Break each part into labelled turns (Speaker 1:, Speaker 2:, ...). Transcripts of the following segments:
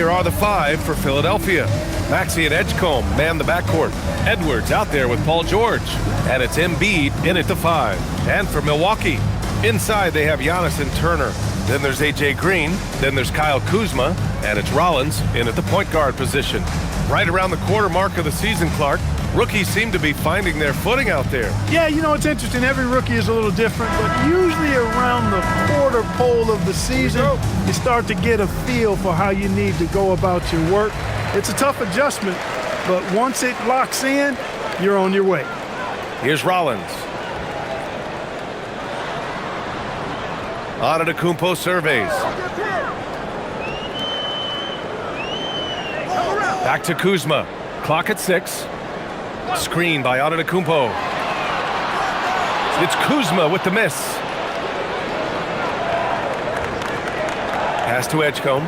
Speaker 1: here are the 5 for Philadelphia. Maxey and Edgecombe man the backcourt. Edwards out there with Paul George. And it's Embiid in at the 5. And for Milwaukee, inside they have Giannis and Turner. Then there's A.J. Green. Then there's Kyle Kuzma. And it's Rollins in at the point guard position. Right around the quarter mark of the season, Clark, rookies seem to be finding their footing out there.
Speaker 2: Yeah, you know, it's interesting. Every rookie is a little different, but usually around the quarter pole of the season, you start to get a feel for how you need to go about your work. It's a tough adjustment, but once it locks in, you're on your way.
Speaker 1: Here's Rollins. Antetokounmpo surveys. Back to Kuzma. Clock at 6. Screen by Antetokounmpo. It's Kuzma with the miss. Pass to Edgecombe.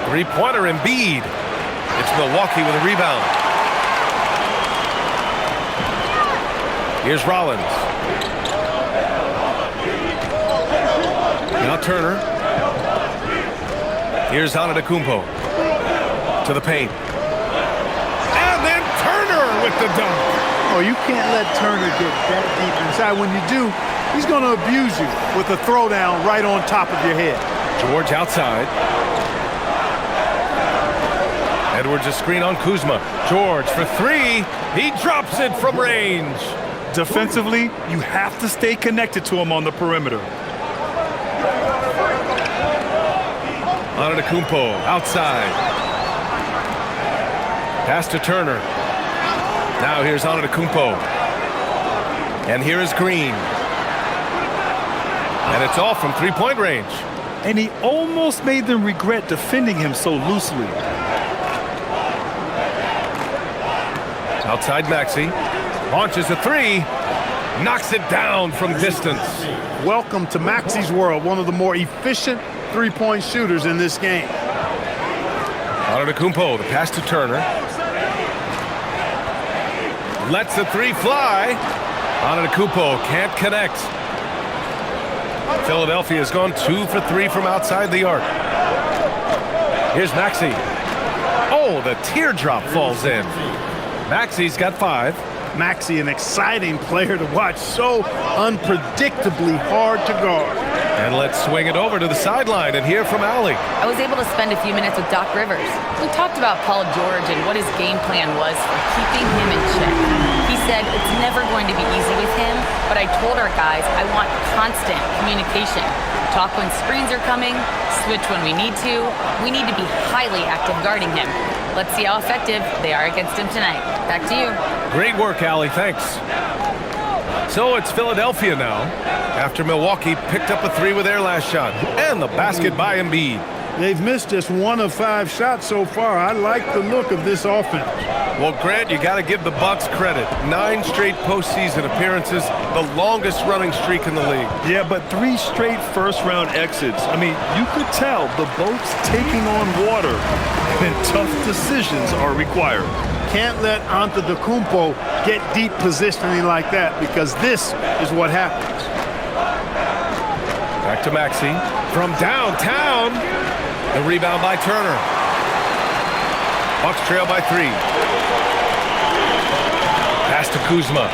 Speaker 1: Three-pointer Embiid. It's Milwaukee with a rebound. Here's Rollins. Now Turner. Here's Antetokounmpo to the paint. And then Turner with the dunk.
Speaker 2: Oh, you can't let Turner get that deep inside. When you do, he's going to abuse you with a throwdown right on top of your head.
Speaker 1: George outside. Edwards a screen on Kuzma. George for 3. He drops it from range.
Speaker 3: Defensively, you have to stay connected to him on the perimeter.
Speaker 1: Antetokounmpo outside. Pass to Turner. Now here's Antetokounmpo. And here is Green. And it's all from three-point range.
Speaker 3: And he almost made them regret defending him so loosely.
Speaker 1: Outside Maxey. Launches a 3. Knocks it down from distance.
Speaker 2: Welcome to Maxey's world, one of the more efficient three-point shooters in this game.
Speaker 1: Antetokounmpo, the pass to Turner. Lets the 3 fly. Antetokounmpo can't connect. Philadelphia has gone 2 for 3 from outside the arc. Here's Maxey. Oh, the teardrop falls in. Maxey's got 5.
Speaker 2: Maxey, an exciting player to watch, so unpredictably hard to guard.
Speaker 1: And let's swing it over to the sideline and hear from Allie.
Speaker 4: I was able to spend a few minutes with Doc Rivers. We talked about Paul George and what his game plan was for keeping him in check. He said it's never going to be easy with him, but I told our guys I want constant communication. Talk when screens are coming, switch when we need to. We need to be highly active guarding him. Let's see how effective they are against him tonight. Back to you.
Speaker 1: Great work, Allie. Thanks. So it's Philadelphia now, after Milwaukee picked up a 3 with their last shot. And the basket by Embiid.
Speaker 2: They've missed just 1 of 5 shots so far. I like the look of this offense.
Speaker 1: Well, Grant, you got to give the Bucks credit. 9 straight postseason appearances, the longest running streak in the league.
Speaker 3: Yeah, but 3 straight first-round exits. I mean, you could tell the boat's taking on water, and tough decisions are required.
Speaker 2: Can't let Antetokounmpo get deep positioning like that, because this is what happens.
Speaker 1: Back to Maxey from downtown. The rebound by Turner. Bucks trail by 3. Pass to Kuzma.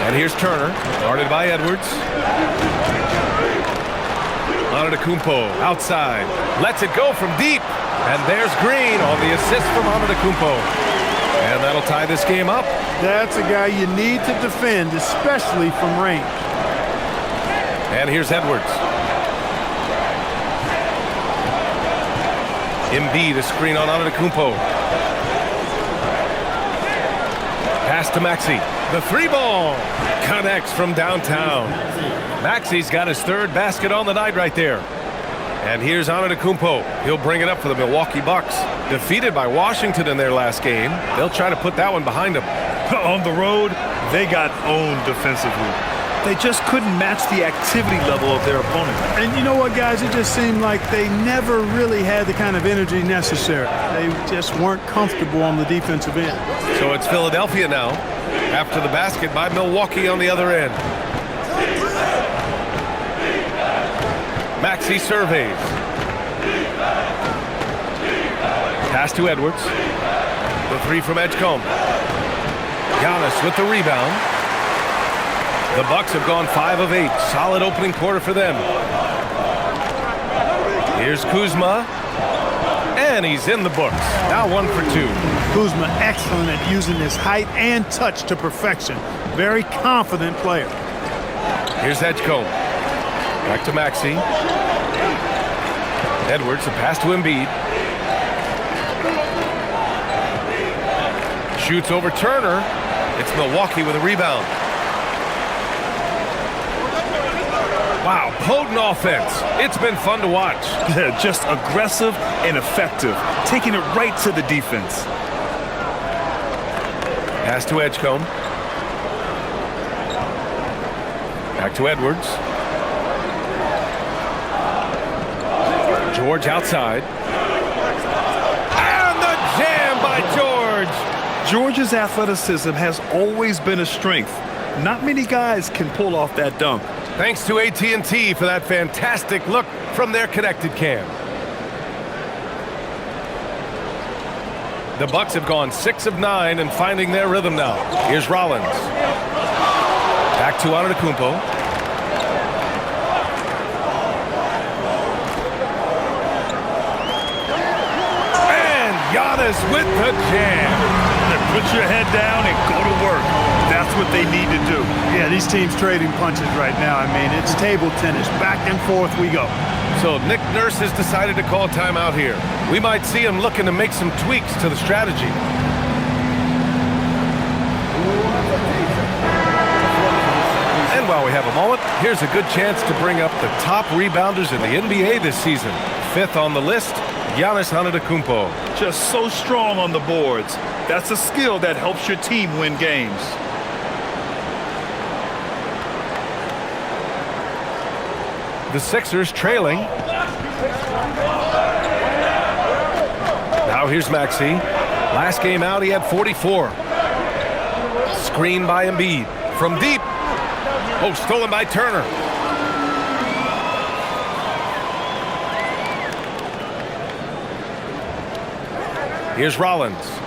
Speaker 1: And here's Turner, guarded by Edwards. Antetokounmpo outside. Lets it go from deep. And there's Green on the assist from Antetokounmpo. And that'll tie this game up.
Speaker 2: That's a guy you need to defend, especially from range.
Speaker 1: And here's Edwards. Embiid, a screen on Antetokounmpo. Pass to Maxey. The 3-ball connects from downtown. Maxey's got his 3rd basket on the night right there. And here's Antetokounmpo. He'll bring it up for the Milwaukee Bucks. Defeated by Washington in their last game. They'll try to put that one behind them.
Speaker 3: On the road, they got owned defensively. They just couldn't match the activity level of their opponent.
Speaker 2: And you know what, guys? It just seemed like they never really had the kind of energy necessary. They just weren't comfortable on the defensive end.
Speaker 1: So it's Philadelphia now, after the basket by Milwaukee on the other end. Maxey surveys. Pass to Edwards. The three from Edgecombe. Giannis with the rebound. The Bucks have gone 5 of 8. Solid opening quarter for them. Here's Kuzma. And he's in the books. Now 1 for 2.
Speaker 2: Kuzma excellent at using his height and touch to perfection. Very confident player.
Speaker 1: Here's Edgecombe. Back to Maxey. Edwards, a pass to Embiid. Shoots over Turner. It's Milwaukee with a rebound. Wow, potent offense. It's been fun to watch.
Speaker 3: Yeah, just aggressive and effective, taking it right to the defense.
Speaker 1: Pass to Edgecombe. Back to Edwards. George outside. And the jam by George.
Speaker 3: George's athleticism has always been a strength. Not many guys can pull off that dunk.
Speaker 1: Thanks to AT&T for that fantastic look from their connected cam. The Bucks have gone 6 of 9 and finding their rhythm now. Here's Rollins. Back to Antetokounmpo. And Giannis with the jam.
Speaker 3: Put your head down and go to work. That's what they need to do.
Speaker 2: Yeah, these teams trading punches right now. I mean, it's table tennis. Back and forth we go.
Speaker 1: So Nick Nurse has decided to call timeout here. We might see him looking to make some tweaks to the strategy. And while we have a moment, here's a good chance to bring up the top rebounders in the NBA this season. 5th on the list, Giannis Antetokounmpo.
Speaker 3: Just so strong on the boards. That's a skill that helps your team win games.
Speaker 1: The Sixers trailing. Now here's Maxey. Last game out, he had 44. Screen by Embiid. From deep. Oh, stolen by Turner. Here's Rollins.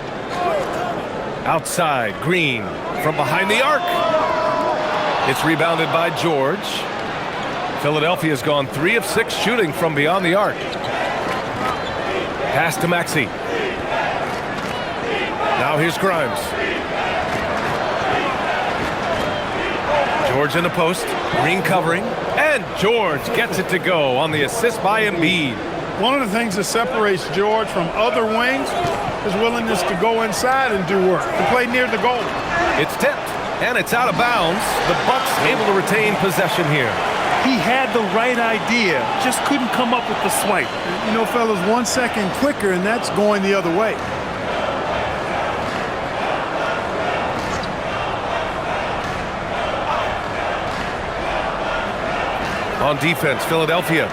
Speaker 1: Outside, Green from behind the arc. It's rebounded by George. Philadelphia's gone 3 of 6 shooting from beyond the arc. Pass to Maxey. Now here's Grimes. George in the post. Green covering. And George gets it to go on the assist by Embiid.
Speaker 2: One of the things that separates George from other wings is willingness to go inside and do work, to play near the goal.
Speaker 1: It's tipped, and it's out of bounds. The Bucks able to retain possession here.
Speaker 3: He had the right idea, just couldn't come up with the swipe.
Speaker 2: You know, fellas, 1 second quicker, and that's going the other way.
Speaker 1: On defense, Philadelphia.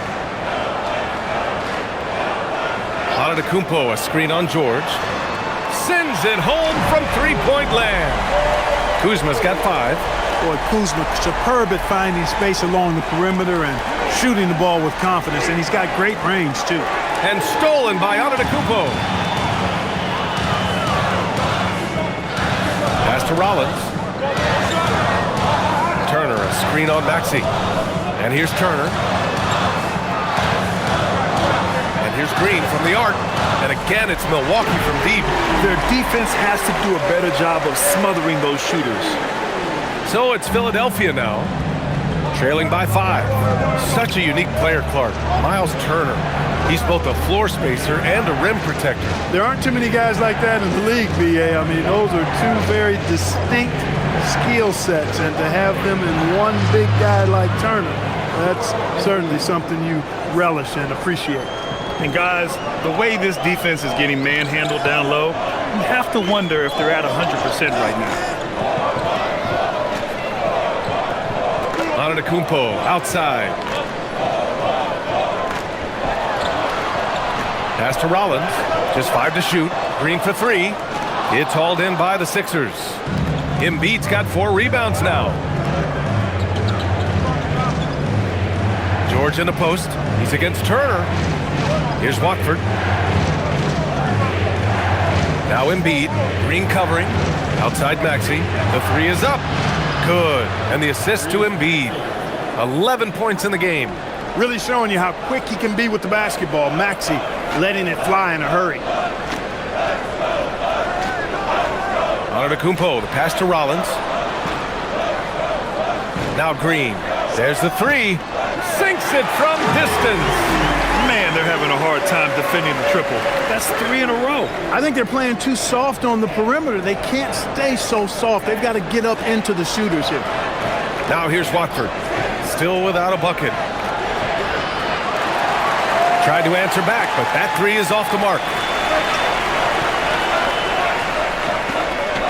Speaker 1: Antetokounmpo, a screen on George. Sends it home from three-point land. Kuzma's got 5.
Speaker 2: Boy, Kuzma, superb at finding space along the perimeter and shooting the ball with confidence, and he's got great range, too.
Speaker 1: And stolen by Antetokounmpo. Pass to Rollins. Turner, a screen on Maxey. And here's Turner. And here's Green from the arc. And again, it's Milwaukee from deep.
Speaker 3: Their defense has to do a better job of smothering those shooters.
Speaker 1: So it's Philadelphia now, trailing by 5. Such a unique player, Clark. Miles Turner. He's both a floor spacer and a rim protector.
Speaker 2: There aren't too many guys like that in the league, B.A. I mean, those are 2 very distinct skill sets, and to have them in one big guy like Turner, that's certainly something you relish and appreciate.
Speaker 3: And guys, the way this defense is getting manhandled down low, you have to wonder if they're at 100% right now.
Speaker 1: Antetokounmpo outside. Pass to Rollins. Just 5 to shoot. Green for 3. It's hauled in by the Sixers. Embiid's got 4 rebounds now. George in the post. He's against Turner. Here's Watford. Now Embiid. Green covering. Outside Maxey. The three is up. Good. And the assist to Embiid. 11 points in the game.
Speaker 2: Really showing you how quick he can be with the basketball. Maxey letting it fly in a hurry.
Speaker 1: Antetokounmpo, the pass to Rollins. Now Green. There's the three. Sinks it from distance.
Speaker 3: Man, they're having a hard time defending the triple. That's 3 in a row.
Speaker 2: I think they're playing too soft on the perimeter. They can't stay so soft. They've got to get up into the shooters here.
Speaker 1: Now here's Watford. Still without a bucket. Tried to answer back, but that three is off the mark.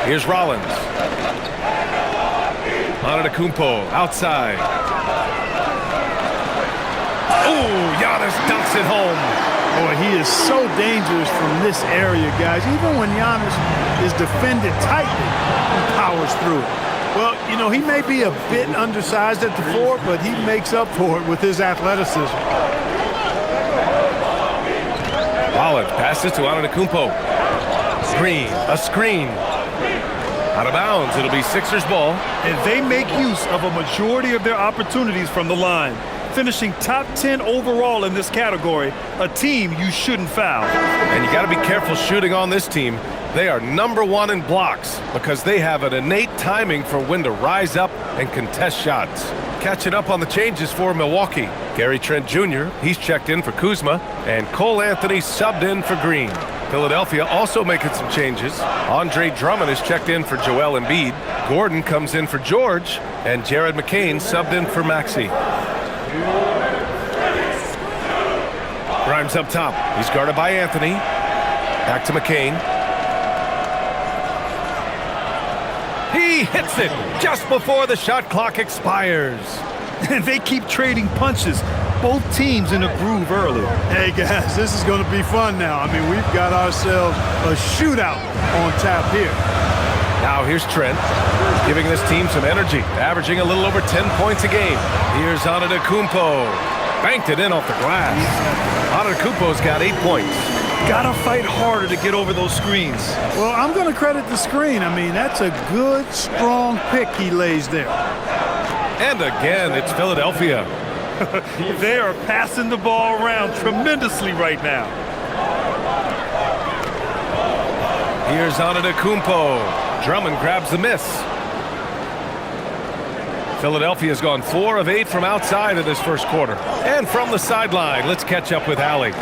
Speaker 1: Here's Rollins. Antetokounmpo outside. Oh, Giannis dunks it home.
Speaker 2: Boy, he is so dangerous from this area, guys. Even when Giannis is defended tightly, he powers through it. Well, you know, he may be a bit undersized at the 4, but he makes up for it with his athleticism.
Speaker 1: Rollins passes to Antetokounmpo. Green, a screen. Out of bounds, it'll be Sixers ball.
Speaker 3: And they make use of a majority of their opportunities from the line. Finishing top 10 overall in this category, a team you shouldn't foul.
Speaker 1: And you got to be careful shooting on this team. They are #1 in blocks because they have an innate timing for when to rise up and contest shots. Catching up on the changes for Milwaukee. Gary Trent Jr., he's checked in for Kuzma, and Cole Anthony subbed in for Green. Philadelphia also making some changes. Andre Drummond is checked in for Joel Embiid. Gordon comes in for George, and Jared McCain subbed in for Maxey. Grimes up top. He's guarded by Anthony. Back to McCain. He hits it just before the shot clock expires.
Speaker 3: And they keep trading punches. Both teams in a groove early.
Speaker 2: Hey, guys, this is going to be fun now. I mean, we've got ourselves a shootout on tap here.
Speaker 1: Now here's Trent, giving this team some energy, averaging a little over 10 points a game. Here's Antetokounmpo. Banked it in off the glass. Antetokounmpo's got 8 points.
Speaker 3: Gotta fight harder to get over those screens.
Speaker 2: Well, I'm going to credit the screen. I mean, that's a good, strong pick he lays there.
Speaker 1: And again, it's Philadelphia.
Speaker 3: They are passing the ball around tremendously right now.
Speaker 1: Here's Antetokounmpo. Drummond grabs the miss. Philadelphia's gone 4 of 8 from outside in this first quarter. And from the sideline, let's catch up with Allie.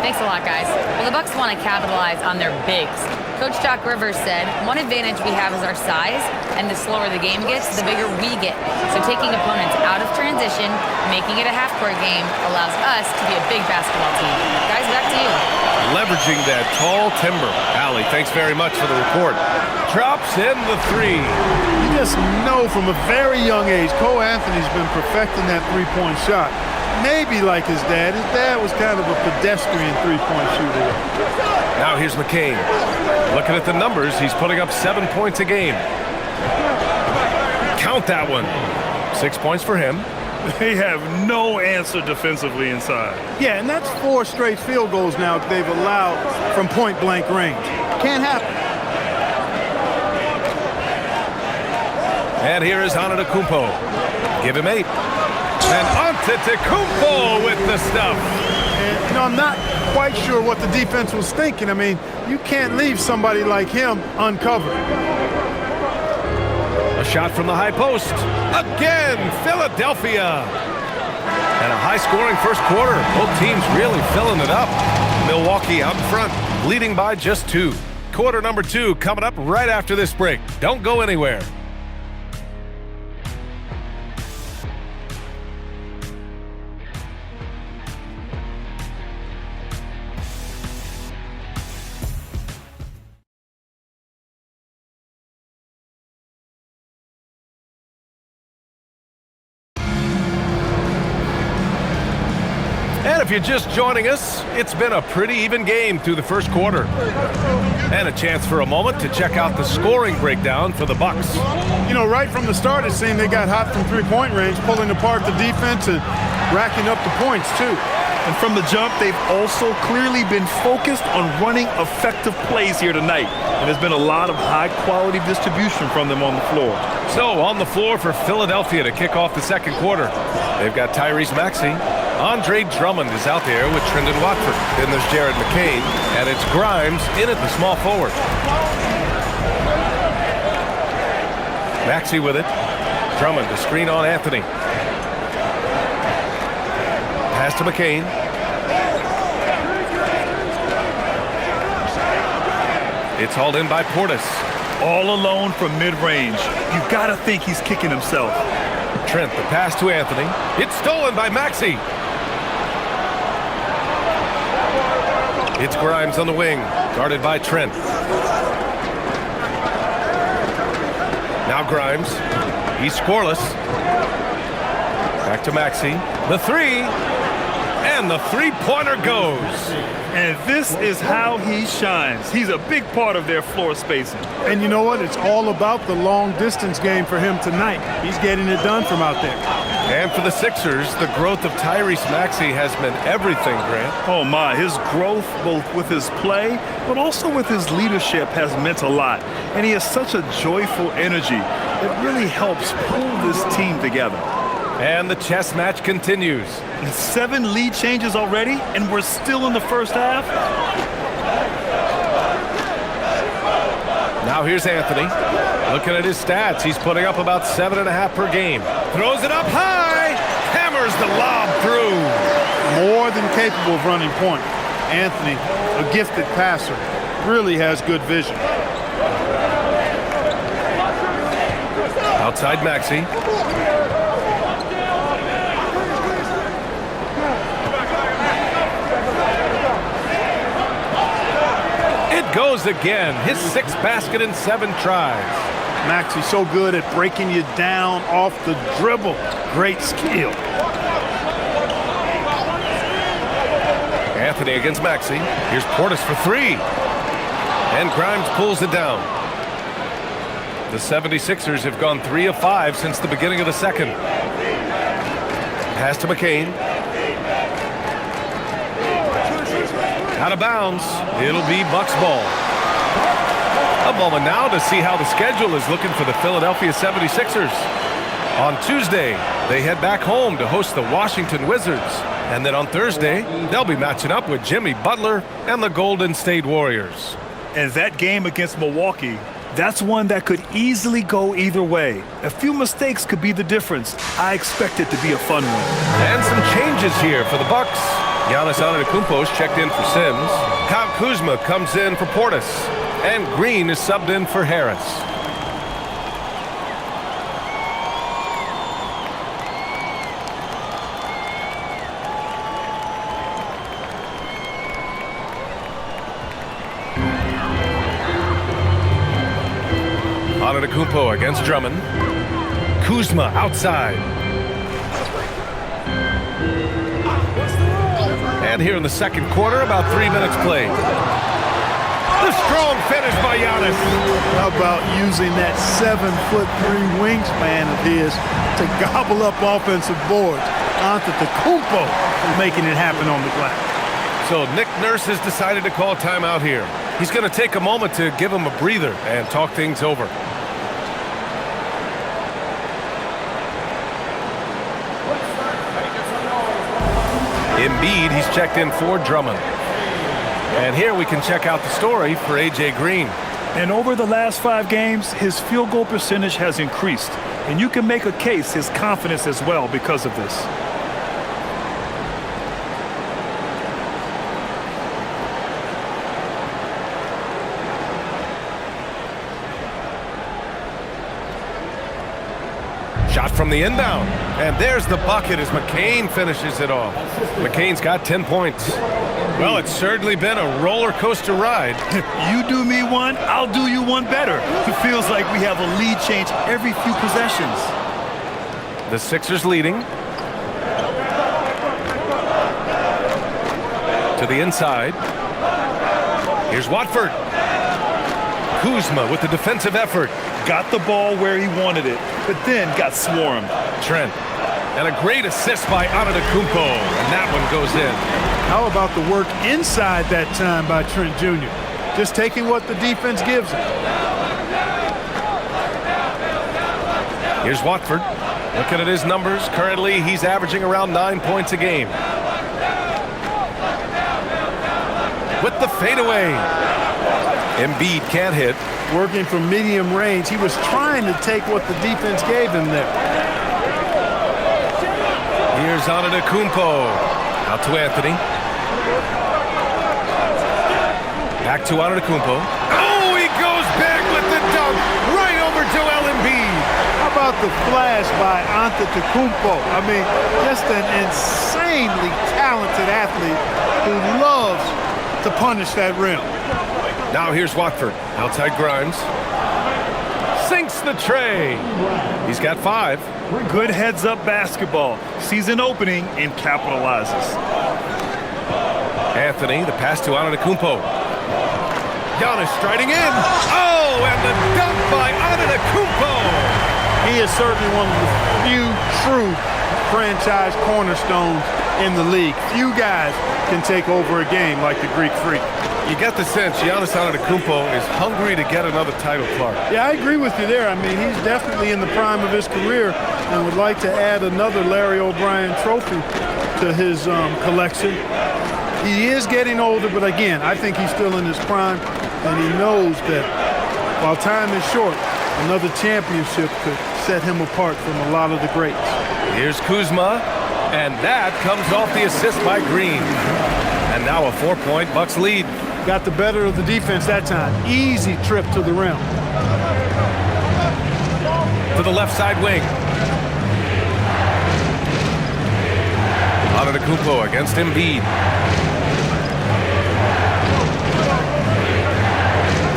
Speaker 4: Thanks a lot, guys. Well, the Bucks want to capitalize on their bigs. Coach Doc Rivers said, one advantage we have is our size, and the slower the game gets, the bigger we get. So taking opponents out of transition, making it a half-court game, allows us to be a big basketball team. Guys, back to you.
Speaker 1: Leveraging that tall timber. Allie, thanks very much for the report. Drops in the three.
Speaker 2: You just know from a very young age, Cole Anthony's been perfecting that three-point shot. Maybe like his dad. His dad was kind of a pedestrian three-point shooter.
Speaker 1: Now here's McCain. Looking at the numbers, he's putting up 7 points a game. Count that one. 6 points for him.
Speaker 3: They have no answer defensively inside.
Speaker 2: Yeah, and that's 4 straight field goals now they've allowed from point-blank range. Can't happen.
Speaker 1: And here is Antetokounmpo. Give him 8. And Antetokounmpo with the stuff.
Speaker 2: And, you know, I'm not quite sure what the defense was thinking. I mean, you can't leave somebody like him uncovered.
Speaker 1: A shot from the high post. Again, Philadelphia. And a high-scoring first quarter. Both teams really filling it up. Milwaukee out in front, leading by just 2. Quarter number 2 coming up right after this break. Don't go anywhere. If you're just joining us, it's been a pretty even game through the first quarter. And a chance for a moment to check out the scoring breakdown for the Bucks.
Speaker 2: You know, right from the start, it seemed they got hot from three-point range, pulling apart the defense and racking up the points, too.
Speaker 3: And from the jump, they've also clearly been focused on running effective plays here tonight. And there's been a lot of high-quality distribution from them on the floor.
Speaker 1: So, on the floor for Philadelphia to kick off the second quarter, they've got Tyrese Maxey. Andre Drummond is out there with Trendon Watford. Then there's Jared McCain, and it's Grimes in at the small forward. Maxey with it. Drummond to screen on Anthony. Pass to McCain. It's hauled in by Portis.
Speaker 3: All alone from mid-range. You've got to think he's kicking himself.
Speaker 1: Trent, the pass to Anthony. It's stolen by Maxey. It's Grimes on the wing, guarded by Trent. Now Grimes. He's scoreless. Back to Maxey. The three. And the three-pointer goes.
Speaker 3: And this is how he shines. He's a big part of their floor spacing.
Speaker 2: And you know what? It's all about the long-distance game for him tonight. He's getting it done from out there.
Speaker 1: And for the Sixers, the growth of Tyrese Maxey has meant everything, Grant.
Speaker 3: Oh, my. His growth, both with his play, but also with his leadership, has meant a lot. And he has such a joyful energy. It really helps pull this team together.
Speaker 1: And the chess match continues.
Speaker 3: 7 lead changes already, and we're still in the first half.
Speaker 1: Now here's Anthony. Looking at his stats, he's putting up about 7.5 per game. Throws it up high. Hammers the lob through.
Speaker 2: More than capable of running point. Anthony, a gifted passer, really has good vision.
Speaker 1: Outside Maxey. Goes again. His 6th basket in 7 tries.
Speaker 2: Maxey's so good at breaking you down off the dribble. Great skill.
Speaker 1: Anthony against Maxey. Here's Portis for 3. And Grimes pulls it down. The 76ers have gone 3 of 5 since the beginning of the second. Pass to McCain. Out of bounds. It'll be Bucks ball. A moment now to see how the schedule is looking for the Philadelphia 76ers. On Tuesday, they head back home to host the Washington Wizards. And then on Thursday, they'll be matching up with Jimmy Butler and the Golden State Warriors.
Speaker 3: And that game against Milwaukee, that's one that could easily go either way. A few mistakes could be the difference. I expect it to be a fun one.
Speaker 1: And some changes here for the Bucks. Giannis Antetokounmpo's checked in for Sims. Kyle Kuzma comes in for Portis. And Green is subbed in for Harris. Antetokounmpo against Drummond. Kuzma outside. And here in the second quarter, about 3 minutes played. The strong finish by Giannis.
Speaker 2: How about using that 7'3" wingspan of his to gobble up offensive boards? Antetokounmpo is making it happen on the glass.
Speaker 1: So Nick Nurse has decided to call timeout here. He's going to take a moment to give him a breather and talk things over. Embiid, he's checked in for Drummond. And here we can check out the story for A.J. Green.
Speaker 3: And over the last 5 games, his field goal percentage has increased. And you can make a case his confidence as well because of this.
Speaker 1: Shot from the inbound. And there's the bucket as McCain finishes it off. McCain's got 10 points. Well, it's certainly been a roller coaster ride.
Speaker 3: You do me one, I'll do you one better. It feels like we have a lead change every few possessions.
Speaker 1: The Sixers leading. to the inside. Here's Watford. Kuzma with the defensive effort.
Speaker 3: Got the ball where he wanted it, but then got swarmed.
Speaker 1: Trent. And a great assist by Antetokounmpo. And that one goes in.
Speaker 2: How about the work inside that time by Trent Jr.? Just taking what the defense gives him.
Speaker 1: Here's Watford. Looking at his numbers, currently he's averaging around 9 points a game. With the fadeaway. Embiid can't hit.
Speaker 2: Working from medium range, he was trying to take what the defense gave him there.
Speaker 1: Here's Antetokounmpo. Out to Anthony. Back to Antetokounmpo. Oh, he goes big with the dunk. Right over Joel Embiid.
Speaker 2: How about the flash by Antetokounmpo? I mean, just an insanely talented athlete who loves to punish that rim.
Speaker 1: Now here's Watford. Outside Grimes. Sinks the tray. He's got 5.
Speaker 3: Good heads-up basketball. Sees an opening and capitalizes.
Speaker 1: Anthony, the pass to Antetokounmpo. Giannis striding in. Oh, and the dunk by Antetokounmpo.
Speaker 2: He is certainly one of the few true franchise cornerstones in the league. Few guys can take over a game like the Greek Freak.
Speaker 1: You get the sense Giannis Antetokounmpo is hungry to get another title, Clark.
Speaker 2: Yeah, I agree with you there. I mean, he's definitely in the prime of his career and would like to add another Larry O'Brien trophy to his collection. He is getting older, but again, I think he's still in his prime, and he knows that while time is short, another championship could set him apart from a lot of the greats.
Speaker 1: Here's Kuzma, and that comes off the assist by Green. And now a 4-point Bucks lead.
Speaker 2: Got the better of the defense that time. Easy trip to the rim.
Speaker 1: To the left side wing. Antetokounmpo against Embiid.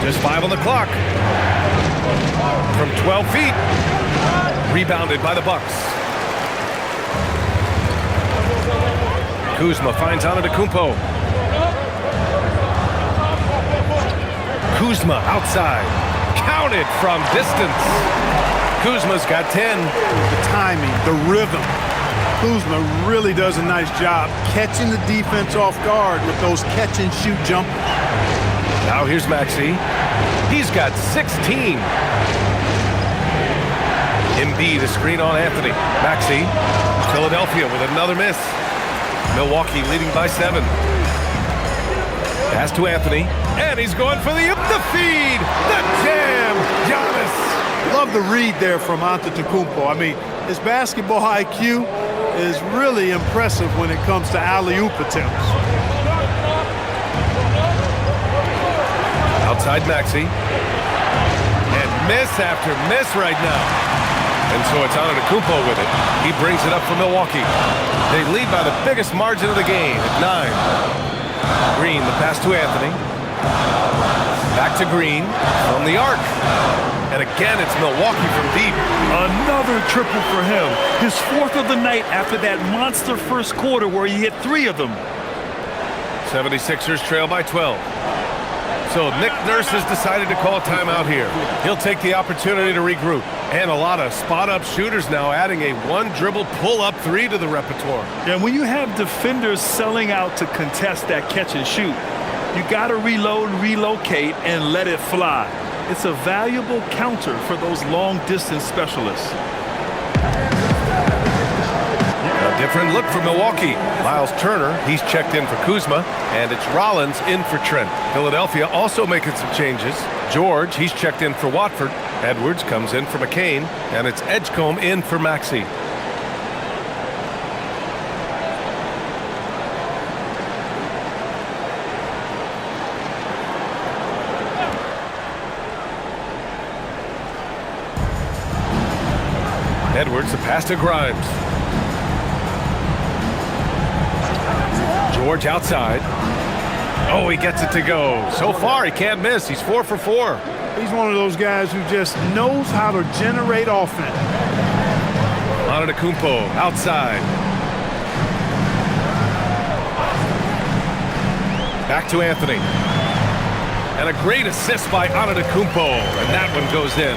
Speaker 1: Just 5 on the clock. From 12 feet. Rebounded by the Bucks. Kuzma finds Antetokounmpo. Kuzma outside. Counted from distance. Kuzma's got 10.
Speaker 2: The timing, the rhythm. Kuzma really does a nice job catching the defense off guard with those catch-and-shoot jumpers.
Speaker 1: Now here's Maxey. He's got 16. Embiid, a screen on Anthony. Maxey. Philadelphia with another miss. Milwaukee leading by 7. Pass to Anthony. And he's going for the feed. The jam. Giannis.
Speaker 2: Love the read there from Antetokounmpo. I mean, his basketball IQ is really impressive when it comes to alley-oop attempts.
Speaker 1: Outside Maxey. And miss after miss right now. And so it's Antetokounmpo with it. He brings it up for Milwaukee. They lead by the biggest margin of the game at 9. Green, the pass to Anthony. Back to Green from the arc. And again, it's Milwaukee from deep.
Speaker 3: Another triple for him. His 4th of the night after that monster first quarter where he hit 3 of them.
Speaker 1: 76ers trail by 12. So Nick Nurse has decided to call a timeout here. He'll take the opportunity to regroup. And a lot of spot-up shooters now adding a one-dribble pull-up 3 to the repertoire.
Speaker 3: And when you have defenders selling out to contest that catch and shoot, you got to reload, relocate, and let it fly. It's a valuable counter for those long-distance specialists.
Speaker 1: A different look for Milwaukee. Miles Turner, he's checked in for Kuzma, and it's Rollins in for Trent. Philadelphia also making some changes. George, he's checked in for Watford. Edwards comes in for McCain, and it's Edgecombe in for Maxey. Edwards, the pass to Grimes. George outside. Oh, he gets it to go. So far, he can't miss. He's 4 for 4.
Speaker 2: He's one of those guys who just knows how to generate offense.
Speaker 1: Antetokounmpo outside. Back to Anthony. And a great assist by Antetokounmpo, and that one goes in.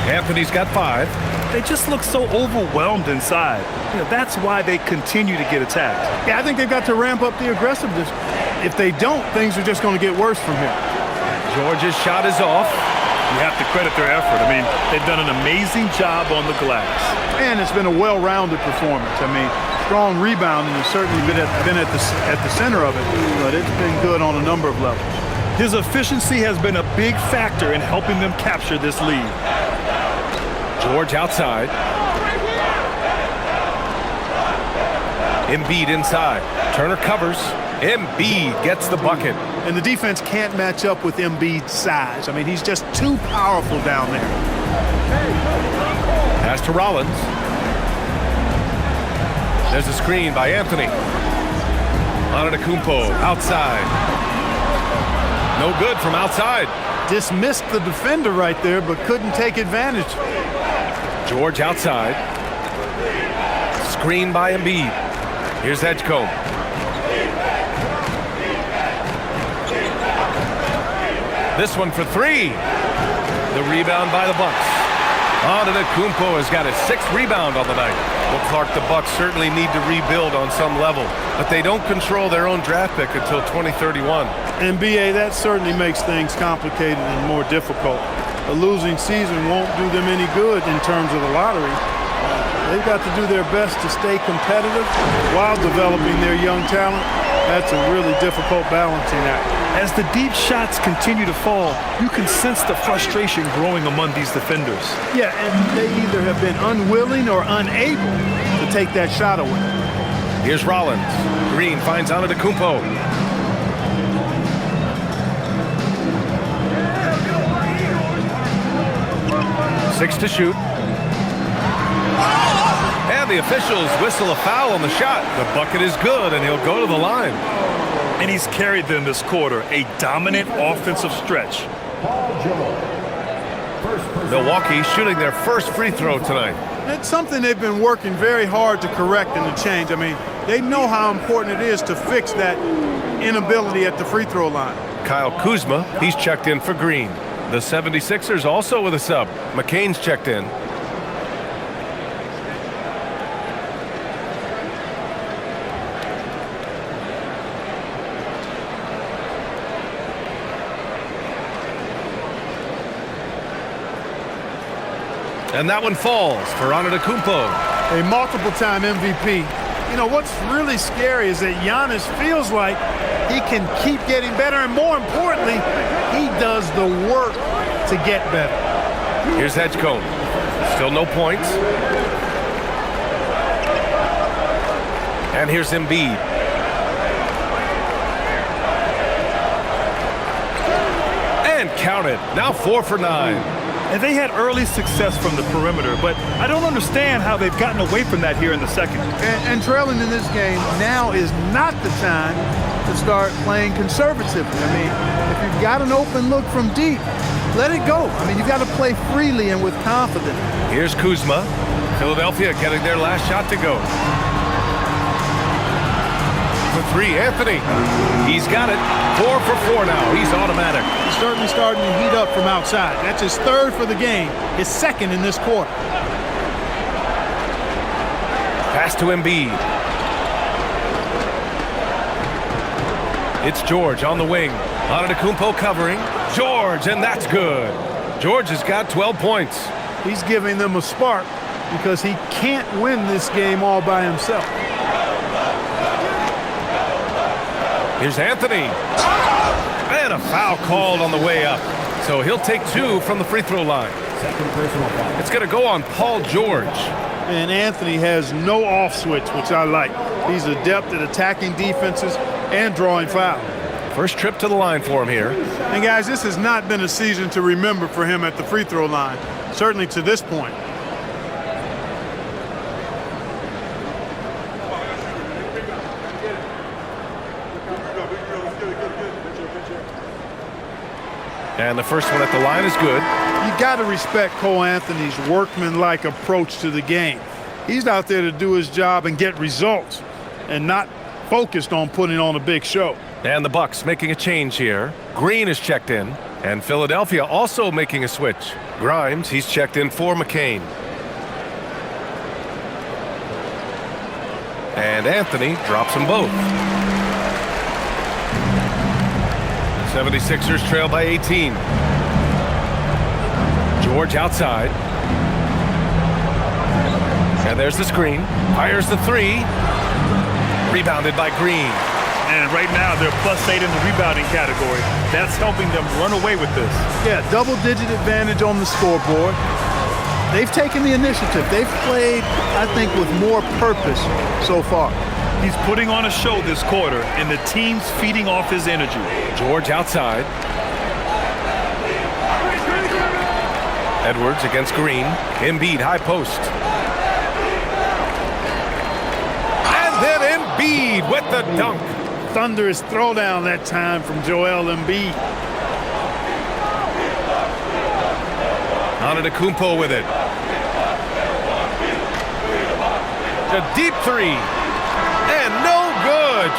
Speaker 1: Anthony's got 5.
Speaker 3: They just look so overwhelmed inside. That's why they continue to get attacked.
Speaker 2: Yeah, I think they've got to ramp up the aggressiveness. If they don't, things are just going to get worse from here.
Speaker 1: George's shot is off.
Speaker 3: You have to credit their effort. I mean, they've done an amazing job on the glass.
Speaker 2: And it's been a well-rounded performance. I mean, strong rebounding has certainly been at the center of it, but it's been good on a number of levels.
Speaker 3: His efficiency has been a big factor in helping them capture this lead.
Speaker 1: George outside. Embiid inside. Turner covers. Embiid gets the bucket.
Speaker 2: And the defense can't match up with Embiid's size. I mean, he's just too powerful down there.
Speaker 1: Pass to Rollins. There's a screen by Anthony. Antetokounmpo outside. No good from outside.
Speaker 2: Dismissed the defender right there, but couldn't take advantage.
Speaker 1: George outside. Screen by Embiid. Here's Edgecombe. This one for 3. The rebound by the Bucks. Antetokounmpo has got his 6th rebound on the night. Well, Clark, the Bucks certainly need to rebuild on some level, but they don't control their own draft pick until 2031.
Speaker 2: NBA, that certainly makes things complicated and more difficult. A losing season won't do them any good in terms of the lottery. They've got to do their best to stay competitive while developing their young talent. That's a really difficult balancing act.
Speaker 3: As the deep shots continue to fall, you can sense the frustration growing among these defenders.
Speaker 2: Yeah, and they either have been unwilling or unable to take that shot away.
Speaker 1: Here's Rollins. Green finds Antetokounmpo. Six to shoot. And the officials whistle a foul on the shot. The bucket is good, and he'll go to the line.
Speaker 3: And he's carried them this quarter, a dominant offensive stretch.
Speaker 1: Milwaukee shooting their first free throw tonight.
Speaker 2: It's something they've been working very hard to correct and to change. I mean, they know how important it is to fix that inability at the free throw line.
Speaker 1: Kyle Kuzma, he's checked in for Green. The 76ers also with a sub. McCain's checked in. And that one falls for Antetokounmpo.
Speaker 2: A multiple-time MVP. You know, what's really scary is that Giannis feels like he can keep getting better, and more importantly, he does the work to get better.
Speaker 1: Here's Edgecombe. Still no points. And here's Embiid. And counted. Now 4 for 9.
Speaker 3: And they had early success from the perimeter, but I don't understand how they've gotten away from that here in the second.
Speaker 2: And trailing in this game, now is not the time to start playing conservatively. I mean, if you've got an open look from deep, let it go. I mean, you've got to play freely and with confidence.
Speaker 1: Here's Kuzma. Philadelphia getting their last shot to go. For 3, Anthony. He's got it. 4 for 4 now. He's automatic.
Speaker 2: He's certainly starting to heat up from outside. That's his 3rd for the game, his 2nd in this quarter.
Speaker 1: Pass to Embiid. It's George on the wing. Antetokounmpo covering. George, and that's good. George has got 12 points.
Speaker 2: He's giving them a spark because he can't win this game all by himself.
Speaker 1: Here's Anthony. And a foul called on the way up. So he'll take 2 from the free throw line. It's going to go on Paul George.
Speaker 2: And Anthony has no off switch, which I like. He's adept at attacking defenses and drawing foul.
Speaker 1: First trip to the line for him here.
Speaker 2: And guys, this has not been a season to remember for him at the free throw line, certainly to this point.
Speaker 1: And the first one at the line is good.
Speaker 2: You got to respect Cole Anthony's workmanlike approach to the game. He's out there to do his job and get results and not focused on putting on a big show.
Speaker 1: And the Bucks making a change here. Green is checked in. And Philadelphia also making a switch. Grimes, he's checked in for McCain. And Anthony drops them both. 76ers trail by 18. George outside. And there's the screen. Fires the three. Rebounded by Green.
Speaker 3: And right now they're +8 in the rebounding category. That's helping them run away with this.
Speaker 2: Yeah, double-digit advantage on the scoreboard. They've taken the initiative. They've played, I think, with more purpose so far.
Speaker 3: He's putting on a show this quarter, and the team's feeding off his energy.
Speaker 1: George outside. Edwards against Green. Embiid high post. And then Embiid with the dunk.
Speaker 2: Thunderous throwdown that time from Joel Embiid.
Speaker 1: Antetokounmpo with it. A deep three. And no good.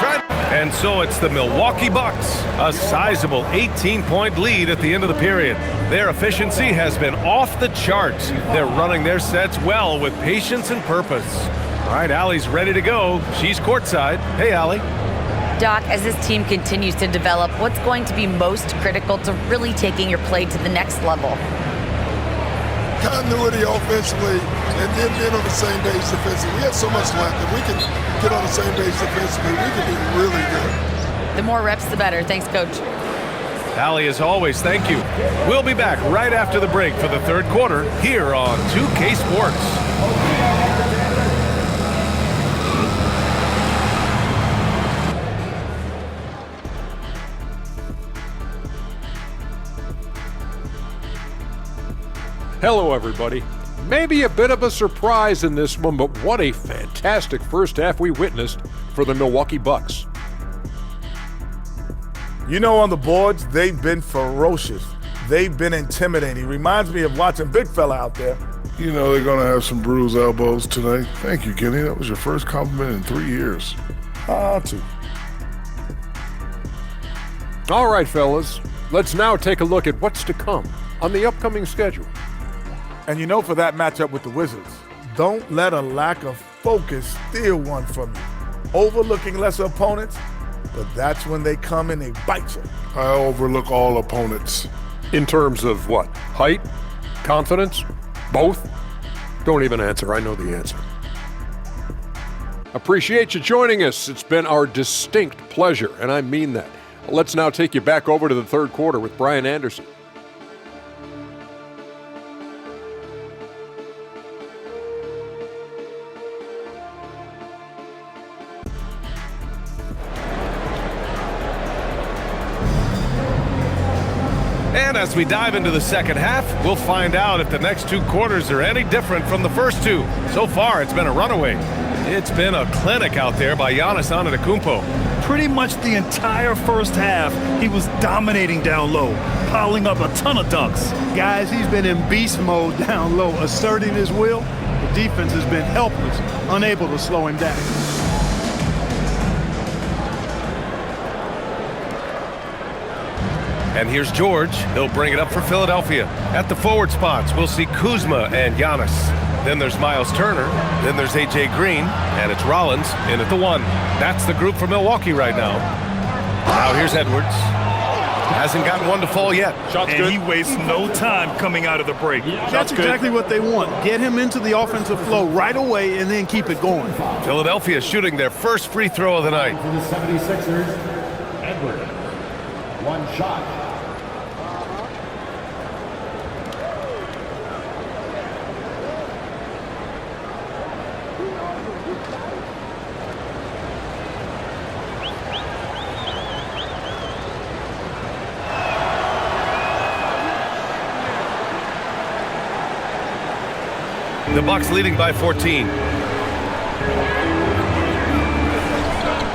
Speaker 1: And so it's the Milwaukee Bucks. A sizable 18-point lead at the end of the period. Their efficiency has been off the charts. They're running their sets well with patience and purpose. All right, Allie's ready to go. She's courtside. Hey, Allie.
Speaker 4: Doc, as this team continues to develop, what's going to be most critical to really taking your play to the next level?
Speaker 5: Continuity offensively and then being on the same page defensively. We have so much left. If we can get on the same page defensively, we can be really good.
Speaker 4: The more reps, the better. Thanks, Coach.
Speaker 1: Allie, as always, thank you. We'll be back right after the break for the third quarter here on 2K Sports.
Speaker 6: Hello, everybody. Maybe a bit of a surprise in this one, but what a fantastic first half we witnessed for the Milwaukee Bucks.
Speaker 7: You know, on the boards, they've been ferocious. They've been intimidating. Reminds me of watching big fella out there.
Speaker 5: You know they're going to have some bruised elbows today. Thank you, Kenny. That was your first compliment in 3 years.
Speaker 7: Two.
Speaker 6: All right, fellas, let's now take a look at what's to come on the upcoming schedule.
Speaker 7: And you know, for that matchup with the Wizards, don't let a lack of focus steal one from you. Overlooking lesser opponents, but that's when they come and they bite you.
Speaker 5: I overlook all opponents.
Speaker 6: In terms of what? Height? Confidence? Both? Don't even answer. I know the answer. Appreciate you joining us. It's been our distinct pleasure, and I mean that. Let's now take you back over to the third quarter with Brian Anderson.
Speaker 1: And as we dive into the second half, we'll find out if the next two quarters are any different from the first two. So far, it's been a runaway. It's been a clinic out there by Giannis Antetokounmpo.
Speaker 3: Pretty much the entire first half, he was dominating down low, piling up a ton of dunks.
Speaker 2: Guys, he's been in beast mode down low, asserting his will. The defense has been helpless, unable to slow him down.
Speaker 1: And here's George. He'll bring it up for Philadelphia. At the forward spots, we'll see Kuzma and Giannis. Then there's Miles Turner. Then there's A.J. Green. And it's Rollins in at the one. That's the group for Milwaukee right now. Now here's Edwards. Hasn't gotten one to fall yet.
Speaker 3: Shot's good. He wastes no time coming out of the break.
Speaker 2: That's exactly what they want. Get him into the offensive flow right away and then keep it going.
Speaker 1: Philadelphia shooting their first free throw of the night.
Speaker 8: For the 76ers, Edwards. One shot.
Speaker 1: The Bucks leading by 14.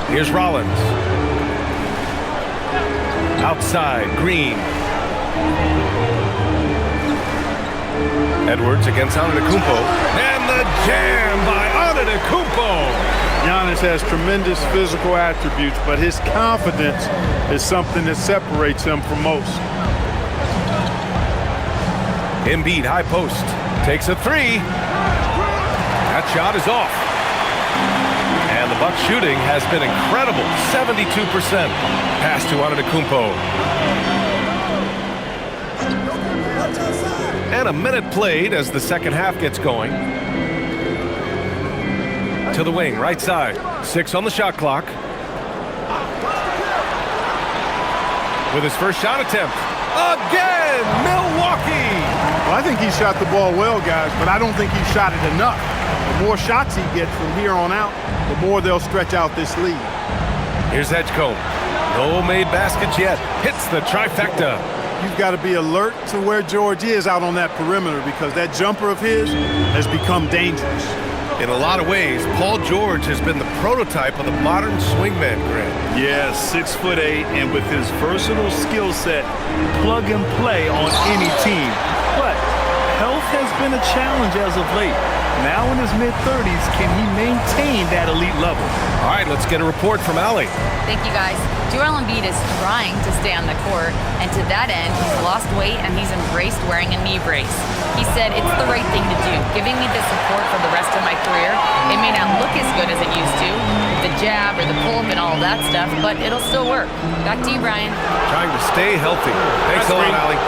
Speaker 1: Here's Rollins. Outside, Green. Edwards against Antetokounmpo. And the jam by Antetokounmpo.
Speaker 2: Giannis has tremendous physical attributes, but his confidence is something that separates him from most.
Speaker 1: Embiid, high post, takes a three. That shot is off. And the Bucks shooting has been incredible, 72%. Pass to Antetokounmpo. And a minute played as the second half gets going. To the wing, right side. 6 on the shot clock. With his first shot attempt. Again, Milwaukee!
Speaker 2: Well, I think he shot the ball well, guys, but I don't think he shot it enough. The more shots he gets from here on out, the more they'll stretch out this lead.
Speaker 1: Here's Edgecombe. No made baskets yet. Hits the trifecta.
Speaker 2: You've got to be alert to where George is out on that perimeter because that jumper of his has become dangerous.
Speaker 1: In a lot of ways, Paul George has been the prototype of the modern swingman, Grant.
Speaker 3: Yeah, 6'8", and with his versatile skill set, plug and play on any team. But health has been a challenge as of late. Now in his mid-30s, can he maintain that elite level?
Speaker 1: All right, let's get a report from Allie.
Speaker 4: Thank you, guys. Joel Embiid is trying to stay on the court, and to that end, he's lost weight and he's embraced wearing a knee brace. He said, it's the right thing to do, giving me the support for the rest of my career. It may not look as good as it used to, the jab or the pull-up and all that stuff, but it'll still work. Back to you, Brian.
Speaker 1: Trying to stay healthy. Thanks a lot, Allie.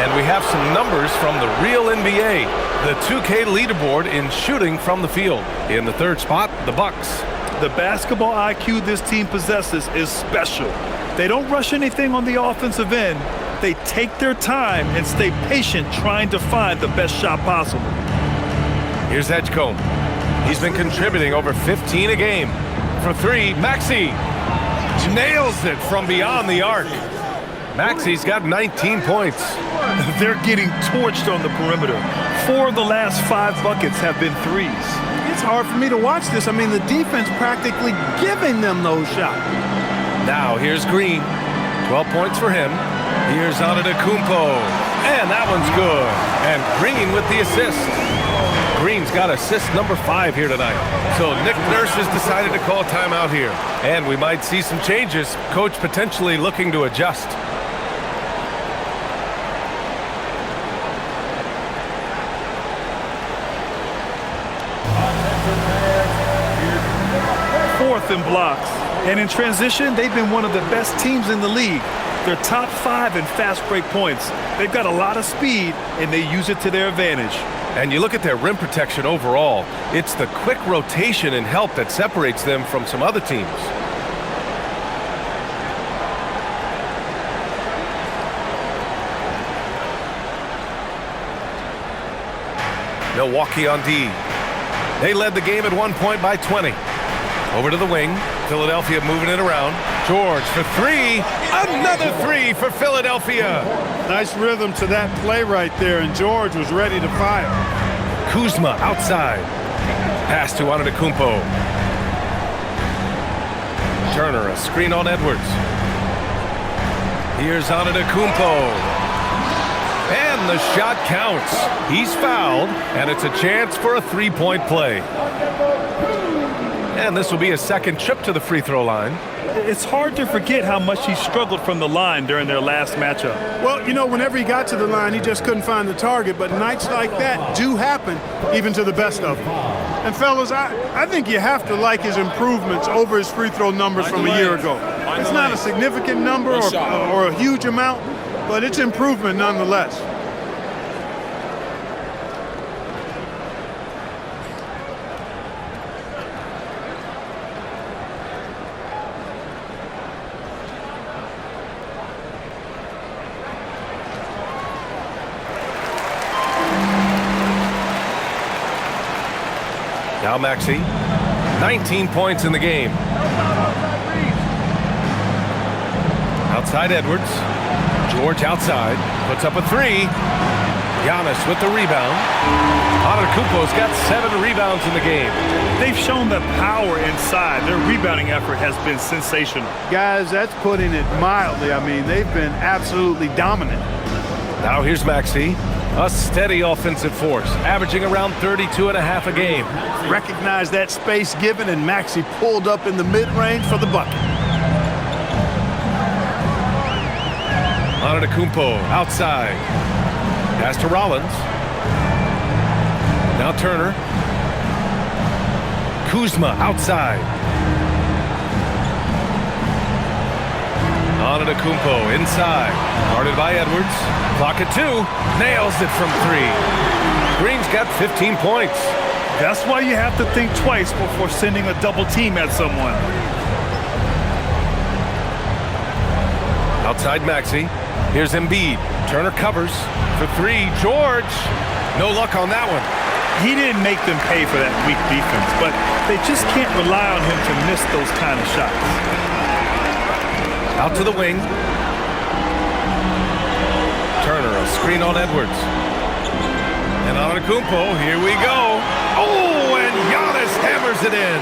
Speaker 1: And we have some numbers from the real NBA. The 2K leaderboard in shooting from the field. In the third spot, the Bucks.
Speaker 3: The basketball IQ this team possesses is special. They don't rush anything on the offensive end. They take their time and stay patient trying to find the best shot possible.
Speaker 1: Here's Edgecombe. He's been contributing over 15 a game. For three, Maxey nails it from beyond the arc. Maxey's got 19 points.
Speaker 3: They're getting torched on the perimeter. 4 of the last 5 buckets have been threes.
Speaker 2: It's hard for me to watch this. I mean, the defense practically giving them those shots.
Speaker 1: Now here's Green. 12 points for him. Here's Antetokounmpo. And that one's good. And Green with the assist. Green's got assist number 5 here tonight. So Nick Nurse has decided to call timeout here. And we might see some changes. Coach potentially looking to adjust.
Speaker 3: In blocks. And in transition, they've been one of the best teams in the league. They're top 5 in fast break points. They've got a lot of speed, and they use it to their advantage.
Speaker 1: And you look at their rim protection overall, it's the quick rotation and help that separates them from some other teams. Milwaukee on D. They led the game at one point by 20. Over to the wing. Philadelphia moving it around. George for 3. Another 3 for Philadelphia.
Speaker 2: Nice rhythm to that play right there, and George was ready to fire.
Speaker 1: Kuzma outside. Pass to Antetokounmpo. Turner, a screen on Edwards. Here's Antetokounmpo. And the shot counts. He's fouled, and it's a chance for a three-point play. And this will be a second trip to the free throw line.
Speaker 3: It's hard to forget how much he struggled from the line during their last matchup.
Speaker 2: Well, you know, whenever he got to the line, he just couldn't find the target. But nights like that do happen, even to the best of them. And, fellas, I think you have to like his improvements over his free throw numbers from a year ago. It's not a significant number or a huge amount, but it's improvement nonetheless.
Speaker 1: Now Maxey, 19 points in the game. Outside Edwards. George outside. Puts up a 3. Giannis with the rebound. Antetokounmpo's got 7 rebounds in the game.
Speaker 3: They've shown the power inside. Their rebounding effort has been sensational.
Speaker 2: Guys, that's putting it mildly. I mean, they've been absolutely dominant.
Speaker 1: Now here's Maxey. A steady offensive force, averaging around 32.5 a game.
Speaker 2: Recognize that space given, and Maxey pulled up in the mid-range for the bucket.
Speaker 1: Antetokounmpo outside. Pass to Rollins. Now Turner. Kuzma outside. Antetokounmpo inside. Guarded by Edwards. Clock at 2. Nails it from 3. Green's got 15 points.
Speaker 3: That's why you have to think twice before sending a double team at someone.
Speaker 1: Outside Maxey. Here's Embiid. Turner covers for 3. George. No luck on that one.
Speaker 3: He didn't make them pay for that weak defense, but they just can't rely on him to miss those kind of shots.
Speaker 1: Out to the wing. Turner, a screen on Edwards. And Antetokounmpo, here we go. Oh, and Giannis hammers it in.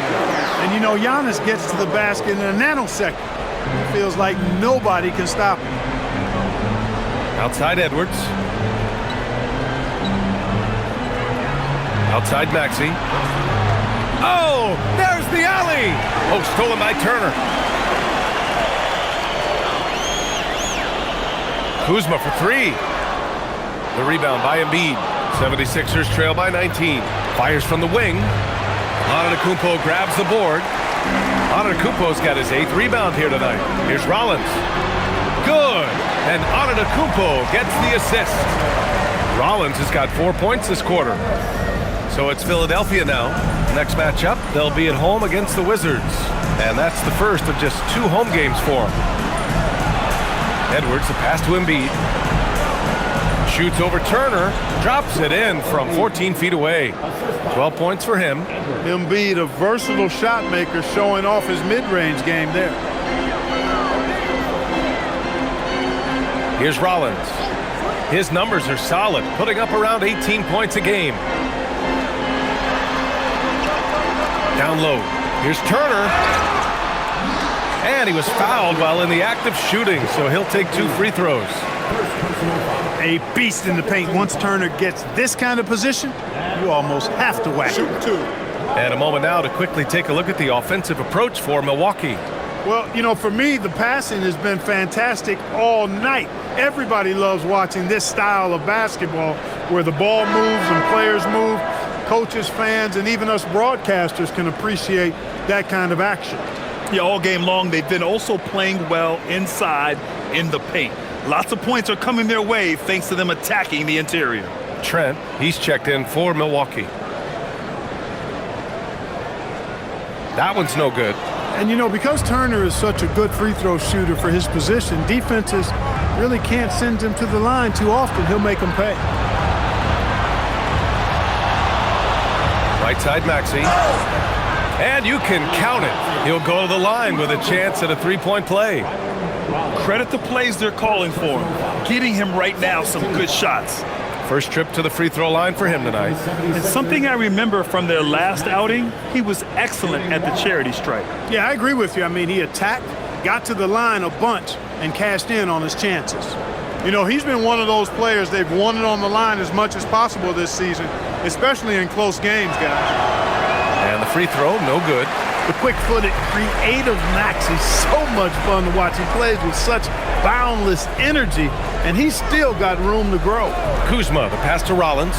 Speaker 2: And you know, Giannis gets to the basket in a nanosecond. It feels like nobody can stop him.
Speaker 1: Outside Edwards. Outside Maxey. Oh, there's the alley. Oh, stolen by Turner. Kuzma for 3. The rebound by Embiid. 76ers trail by 19. Fires from the wing. Antetokounmpo grabs the board. Antetokounmpo's got his 8th rebound here tonight. Here's Rollins. Good. And Antetokounmpo gets the assist. Rollins has got 4 points this quarter. So it's Philadelphia now. Next matchup, they'll be at home against the Wizards. And that's the first of just 2 home games for them. Edwards, the pass to Embiid. Shoots over Turner. Drops it in from 14 feet away. 12 points for him.
Speaker 2: Embiid, a versatile shot maker, showing off his mid-range game there.
Speaker 1: Here's Rollins. His numbers are solid, putting up around 18 points a game. Down low. Here's Turner. And he was fouled while in the act of shooting, so he'll take 2 free throws.
Speaker 2: A beast in the paint. Once Turner gets this kind of position, you almost have to whack him.
Speaker 1: And a moment now to quickly take a look at the offensive approach for Milwaukee.
Speaker 2: Well, you know, for me, the passing has been fantastic all night. Everybody loves watching this style of basketball where the ball moves and players move. Coaches, fans, and even us broadcasters can appreciate that kind of action.
Speaker 3: Yeah, all game long, they've been also playing well inside in the paint. Lots of points are coming their way thanks to them attacking the interior.
Speaker 1: Trent, he's checked in for Milwaukee. That one's no good.
Speaker 2: And, you know, because Turner is such a good free throw shooter for his position, defenses really can't send him to the line too often. He'll make them pay.
Speaker 1: Right side Maxey. And you can count it. He'll go to the line with a chance at a 3-point play.
Speaker 3: Credit the plays they're calling for him. Getting him right now some good shots.
Speaker 1: First trip to the free throw line for him tonight.
Speaker 3: And something I remember from their last outing, he was excellent at the charity stripe.
Speaker 2: Yeah, I agree with you. I mean, he attacked, got to the line a bunch, and cashed in on his chances. You know, he's been one of those players they've wanted on the line as much as possible this season, especially in close games, guys.
Speaker 1: And the free throw, no good.
Speaker 2: The quick-footed, creative Max is so much fun to watch. He plays with such boundless energy, and he's still got room to grow.
Speaker 1: Kuzma, the pass to Rollins.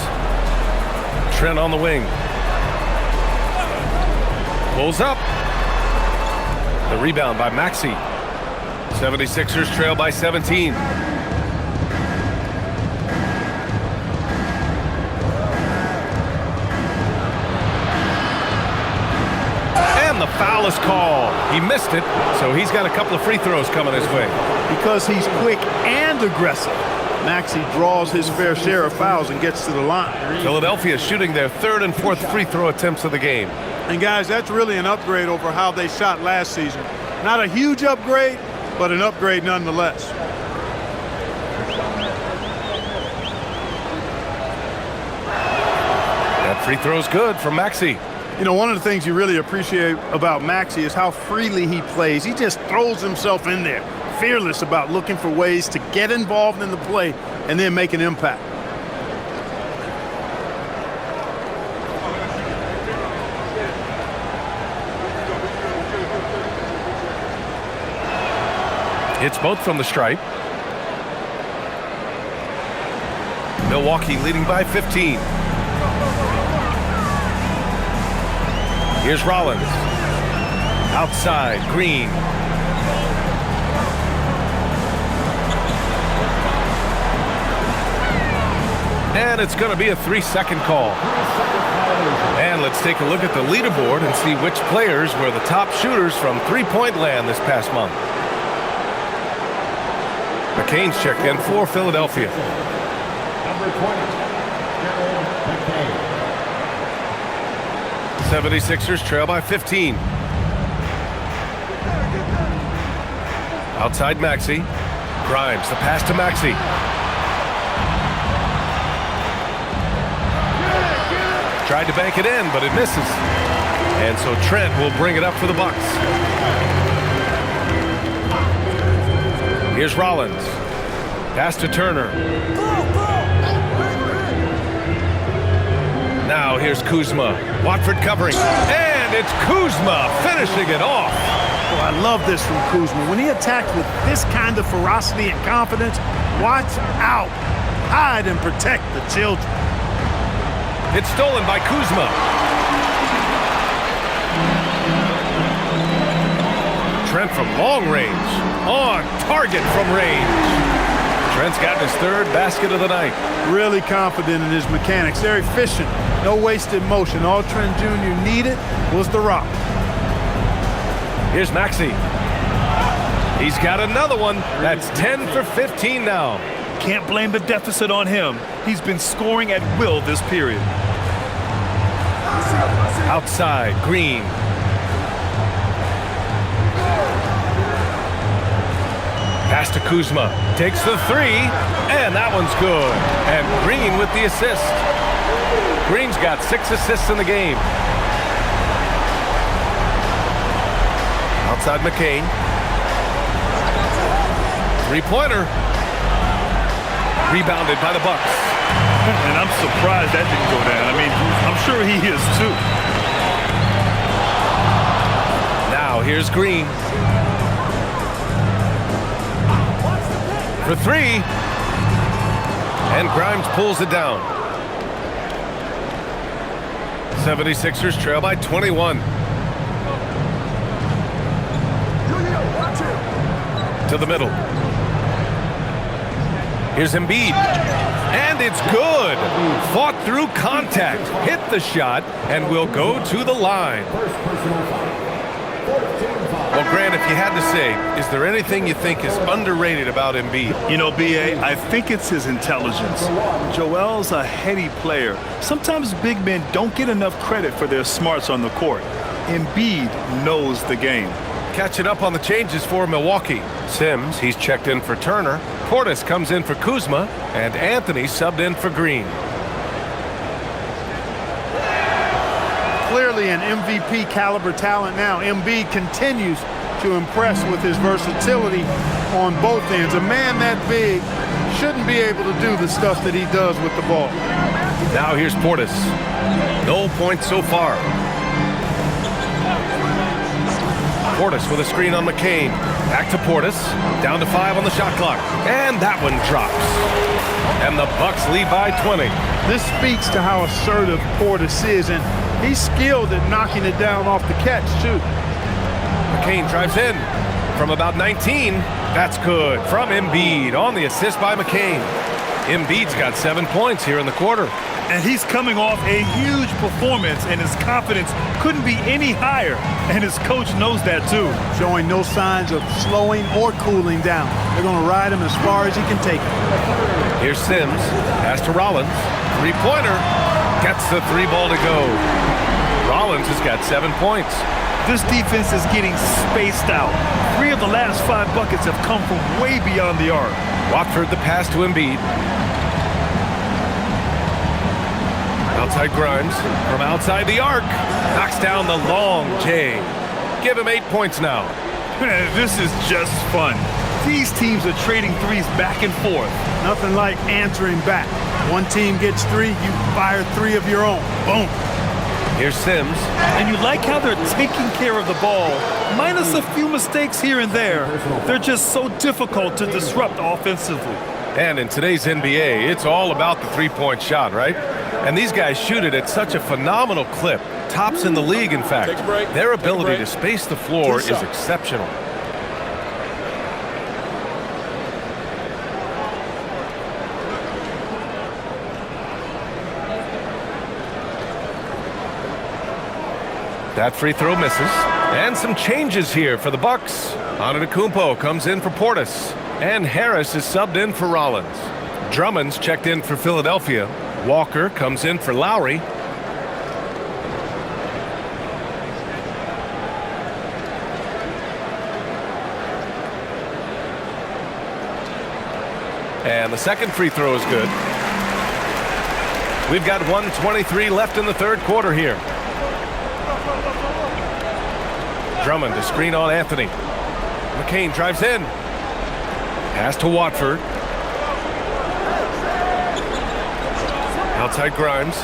Speaker 1: Trent on the wing. Pulls up. The rebound by Maxey. 76ers trail by 17. The foul is called. He missed it, so he's got a couple of free throws coming his way.
Speaker 2: Because he's quick and aggressive, Maxey draws his fair share of fouls and gets to the line.
Speaker 1: Philadelphia shooting their 3rd and 4th free throw attempts of the game.
Speaker 2: And guys, that's really an upgrade over how they shot last season. Not a huge upgrade, but an upgrade nonetheless.
Speaker 1: That free throw's good from Maxey.
Speaker 2: You know, one of the things you really appreciate about Maxey is how freely he plays. He just throws himself in there, fearless about looking for ways to get involved in the play and then make an impact.
Speaker 1: It's both from the stripe. Milwaukee leading by 15. Here's Rollins. Outside, Green. And it's going to be a 3-second call. And let's take a look at the leaderboard and see which players were the top shooters from three-point land this past month. McCain's checked in for Philadelphia.
Speaker 8: Number 20, Gerald McCain.
Speaker 1: 76ers trail by 15. Outside Maxey. Grimes, the pass to Maxey. Tried to bank it in, but it misses. And so Trent will bring it up for the Bucks. Here's Rollins. Pass to Turner. Now here's Kuzma. Watford covering. And it's Kuzma finishing it off.
Speaker 2: Oh, I love this from Kuzma. When he attacks with this kind of ferocity and confidence, watch out. Hide and protect the children.
Speaker 1: It's stolen by Kuzma. Trent from long range. On target from range. Trent's got his third basket of the night.
Speaker 2: Really confident in his mechanics. They're efficient. No wasted motion. All Trent Jr. needed was the rock.
Speaker 1: Here's Maxey. He's got another one. That's 10 for 15 now.
Speaker 3: Can't blame the deficit on him. He's been scoring at will this period.
Speaker 1: Outside, Green. Pass to Kuzma. Takes the three, and that one's good. And Green with the assist. Green's got 6 assists in the game. Outside McCain. Three-pointer. Rebounded by the Bucks.
Speaker 3: And I'm surprised that didn't go down. I mean, I'm sure he is too.
Speaker 1: Now here's Green. For three. And Grimes pulls it down. 76ers trail by 21. To the middle. Here's Embiid. And it's good. Fought through contact. Hit the shot and will go to the line. Well, Grant, if you had to say, is there anything you think is underrated about Embiid?
Speaker 3: You know, B.A., I think it's his intelligence. Joel's a heady player. Sometimes big men don't get enough credit for their smarts on the court. Embiid knows the game.
Speaker 1: Catching up on the changes for Milwaukee. Sims, he's checked in for Turner. Portis comes in for Kuzma. And Anthony subbed in for Green.
Speaker 2: Clearly an MVP caliber talent now. Embiid continues to impress with his versatility on both ends. A man that big shouldn't be able to do the stuff that he does with the ball.
Speaker 1: Now here's Portis. No points so far. Portis with a screen on McCain. Back to Portis. Down to 5 on the shot clock. And that one drops. And the Bucks lead by 20.
Speaker 2: This speaks to how assertive Portis is, and he's skilled at knocking it down off the catch, too.
Speaker 1: McCain drives in from about 19. That's good. From Embiid on the assist by McCain. Embiid's got 7 points here in the quarter.
Speaker 3: And he's coming off a huge performance, and his confidence couldn't be any higher. And his coach knows that, too.
Speaker 2: Showing no signs of slowing or cooling down. They're going to ride him as far as he can take it.
Speaker 1: Here's Sims. Pass to Rollins. Three-pointer. Gets the 3 ball to go. Rollins has got 7 points.
Speaker 3: This defense is getting spaced out. 3 of the last 5 buckets have come from way beyond the arc.
Speaker 1: Watford the pass to Embiid. Outside Grimes. From outside the arc. Knocks down the long J. Give him 8 points now.
Speaker 3: This is just fun. These teams are trading threes back and forth.
Speaker 2: Nothing like answering back. One team gets 3, you fire 3 of your own. Boom.
Speaker 1: Here's Sims.
Speaker 3: And you like how they're taking care of the ball, minus a few mistakes here and there. They're just so difficult to disrupt offensively.
Speaker 1: And in today's NBA, it's all about the three-point shot, right? And these guys shoot it at such a phenomenal clip. Tops in the league, in fact. Their ability to space the floor is exceptional. That free throw misses. And some changes here for the Bucks. Antetokounmpo comes in for Portis. And Harris is subbed in for Rollins. Drummond's checked in for Philadelphia. Walker comes in for Lowry. And the second free throw is good. We've got 1:23 left in the third quarter here. Drummond to screen on Anthony. McCain drives in. Pass to Watford. Outside Grimes.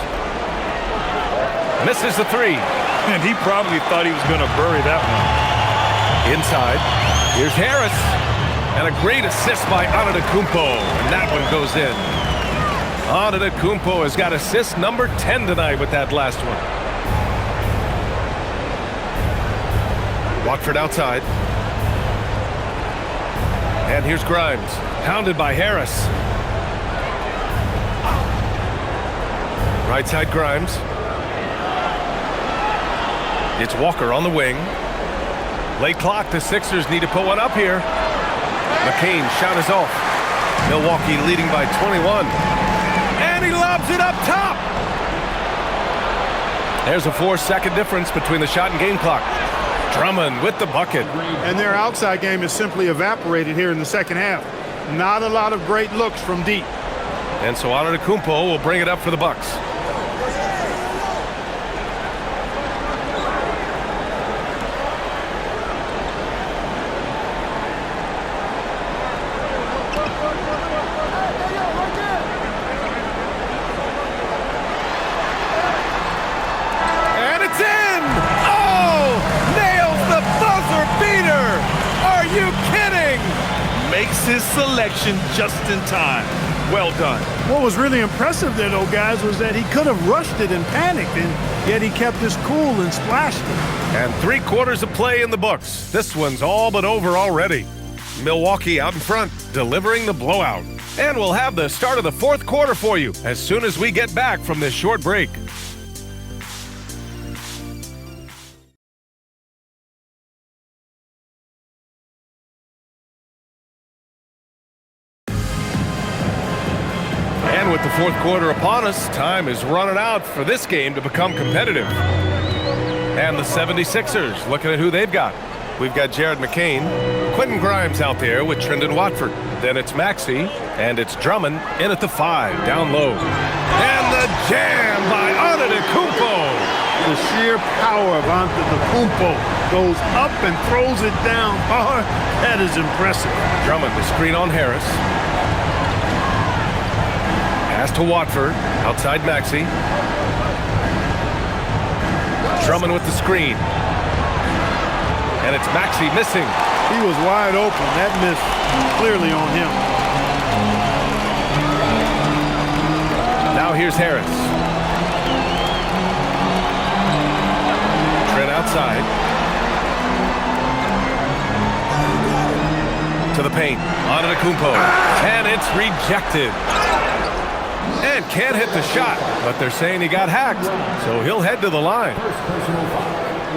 Speaker 1: Misses the three.
Speaker 3: And he probably thought he was going to bury that one.
Speaker 1: Inside. Here's Harris. And a great assist by Antetokounmpo. And that one goes in. Antetokounmpo has got assist number 10 tonight with that last one. Watford outside. And here's Grimes. Pounded by Harris. Right side Grimes. It's Walker on the wing. Late clock. The Sixers need to put one up here. McCain shot is off. Milwaukee leading by 21. And he lobs it up top. There's a 4-second difference between the shot and game clock. Drummond with the bucket.
Speaker 2: And their outside game is simply evaporated here in the second half. Not a lot of great looks from deep.
Speaker 1: And so Antetokounmpo will bring it up for the Bucks. And it's in! Oh! Nails the buzzer beater! Are you kidding?
Speaker 3: Makes his selection just in time. Well done.
Speaker 2: What was really impressive there, though, guys, was that he could have rushed it and panicked, and yet he kept his cool and splashed it.
Speaker 1: And 3 quarters of play in the books. This one's all but over already. Milwaukee out in front, delivering the blowout. And we'll have the start of the fourth quarter for you as soon as we get back from this short break. And with the fourth quarter upon us, time is running out for this game to become competitive. And the 76ers looking at who they've got. We've got Jared McCain, Quentin Grimes out there with Trendon Watford. Then it's Maxey, and it's Drummond in at the 5, down low. And the jam by Antetokounmpo.
Speaker 2: The sheer power of Antetokounmpo goes up and throws it down hard. That is impressive.
Speaker 1: Drummond to screen on Harris. Pass to Watford, outside Maxey. Drummond with the screen. And it's Maxey missing.
Speaker 2: He was wide open. That miss clearly on him.
Speaker 1: Now here's Harris. Trent outside. To the paint. Antetokounmpo. And it's rejected. And can't hit the shot, but they're saying he got hacked, so he'll head to the line.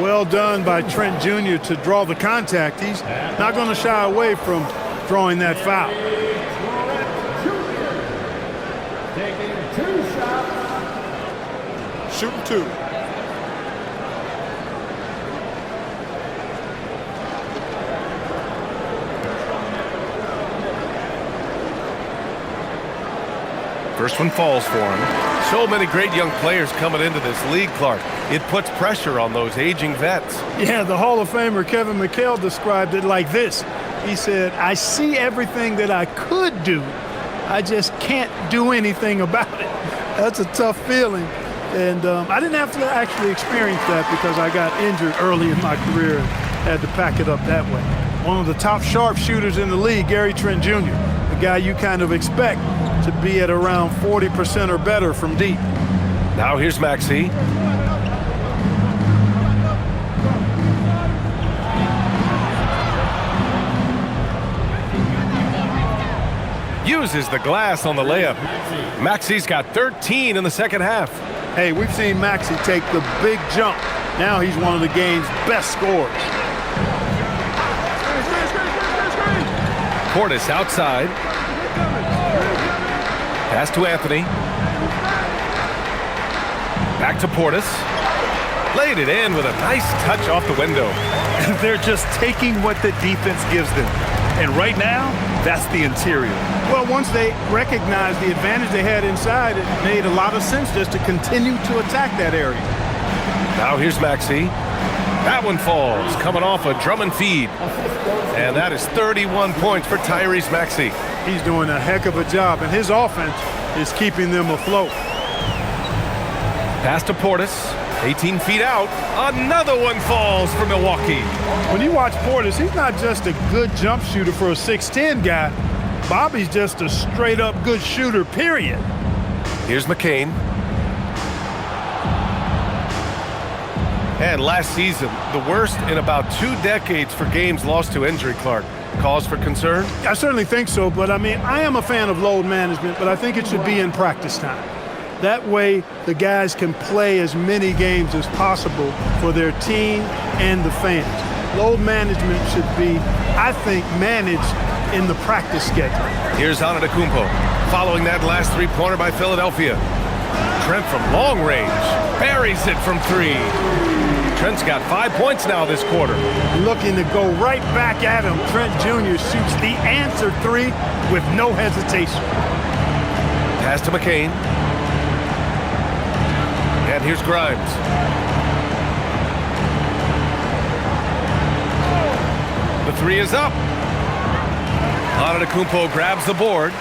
Speaker 2: Well done by Trent Jr. to draw the contact. He's not going to shy away from drawing that foul.
Speaker 8: Taking 2 shots. Shooting 2.
Speaker 1: First one falls for him. So many great young players coming into this league, Clark. It puts pressure on those aging vets.
Speaker 2: Yeah, the Hall of Famer Kevin McHale described it like this. He said, I see everything that I could do. I just can't do anything about it. That's a tough feeling. And I didn't have to actually experience that because I got injured early in my career and had to pack it up that way. One of the top sharpshooters in the league, Gary Trent Jr., a guy you kind of expect to be at around 40% or better from deep.
Speaker 1: Now here's Maxey. Uses the glass on the layup. Maxey's got 13 in the second half.
Speaker 2: Hey, we've seen Maxey take the big jump. Now he's one of the game's best scorers.
Speaker 1: Portis outside. Pass to Anthony. Back to Portis. Laid it in with a nice touch off the window.
Speaker 3: They're just taking what the defense gives them. And right now, that's the interior.
Speaker 2: Well, once they recognized the advantage they had inside, it made a lot of sense just to continue to attack that area.
Speaker 1: Now here's Maxey. That one falls, coming off a drum and feed. And that is 31 points for Tyrese Maxey.
Speaker 2: He's doing a heck of a job, and his offense is keeping them afloat.
Speaker 1: Pass to Portis, 18 feet out. Another one falls for Milwaukee.
Speaker 2: When you watch Portis, he's not just a good jump shooter for a 6'10 guy. Bobby's just a straight-up good shooter, period.
Speaker 1: Here's McCain. And last season, the worst in about 2 decades for games lost to injury, Clark. Cause for concern?
Speaker 2: I certainly think so, but I mean, I am a fan of load management, but I think it should be in practice time. That way, the guys can play as many games as possible for their team and the fans. Load management should be, I think, managed in the practice schedule.
Speaker 1: Here's Antetokounmpo, following that last three-pointer by Philadelphia. Trent from long range, buries it from 3. Trent's got 5 points now this quarter.
Speaker 2: Looking to go right back at him, Trent Jr. shoots the answer 3 with no hesitation.
Speaker 1: Pass to McCain. And here's Grimes. The 3 is up. Antetokounmpo grabs the board.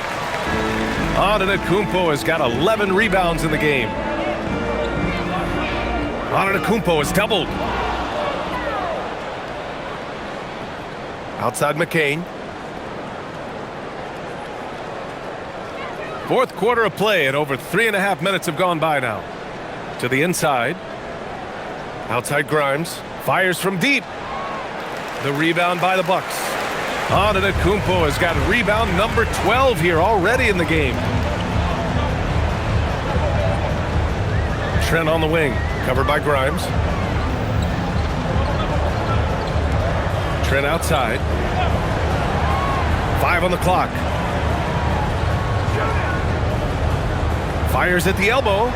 Speaker 1: Antetokounmpo has got 11 rebounds in the game. Antetokounmpo is doubled. Outside McCain. Fourth quarter of play, and over 3.5 minutes have gone by now. To the inside. Outside Grimes. Fires from deep. The rebound by the Bucks. Antetokounmpo has got rebound number 12 here already in the game. Trent on the wing, covered by Grimes. Trent outside. 5 on the clock. Fires at the elbow.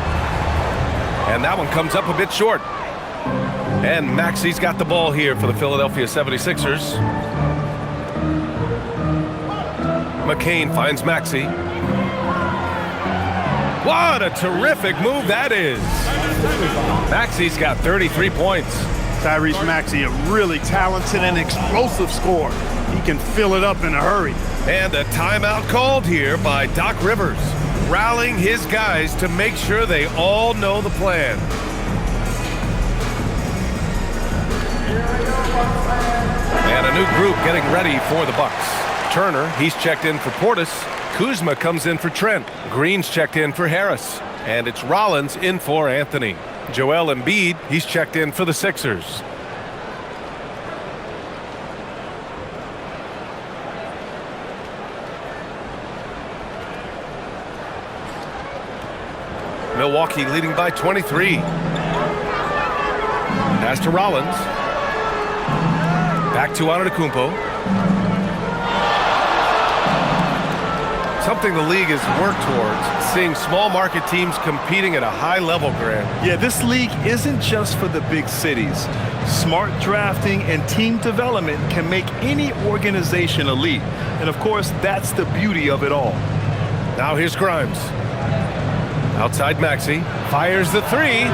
Speaker 1: And that one comes up a bit short. And Maxey's got the ball here for the Philadelphia 76ers. McCain finds Maxey. What a terrific move that is. Maxey's got 33 points.
Speaker 2: Tyrese Maxey, a really talented and explosive scorer. He can fill it up in a hurry.
Speaker 1: And a timeout called here by Doc Rivers, rallying his guys to make sure they all know the plan. And a new group getting ready for the Bucks. Turner, he's checked in for Portis. Kuzma comes in for Trent. Green's checked in for Harris. And it's Rollins in for Anthony. Joel Embiid, he's checked in for the Sixers. Milwaukee leading by 23. Pass to Rollins. Back to Antetokounmpo. Something the league has worked towards, seeing small market teams competing at a high level, Grant.
Speaker 3: Yeah, this league isn't just for the big cities. Smart drafting and team development can make any organization elite. And of course, that's the beauty of it all.
Speaker 1: Now here's Grimes. Outside Maxey. Fires the 3.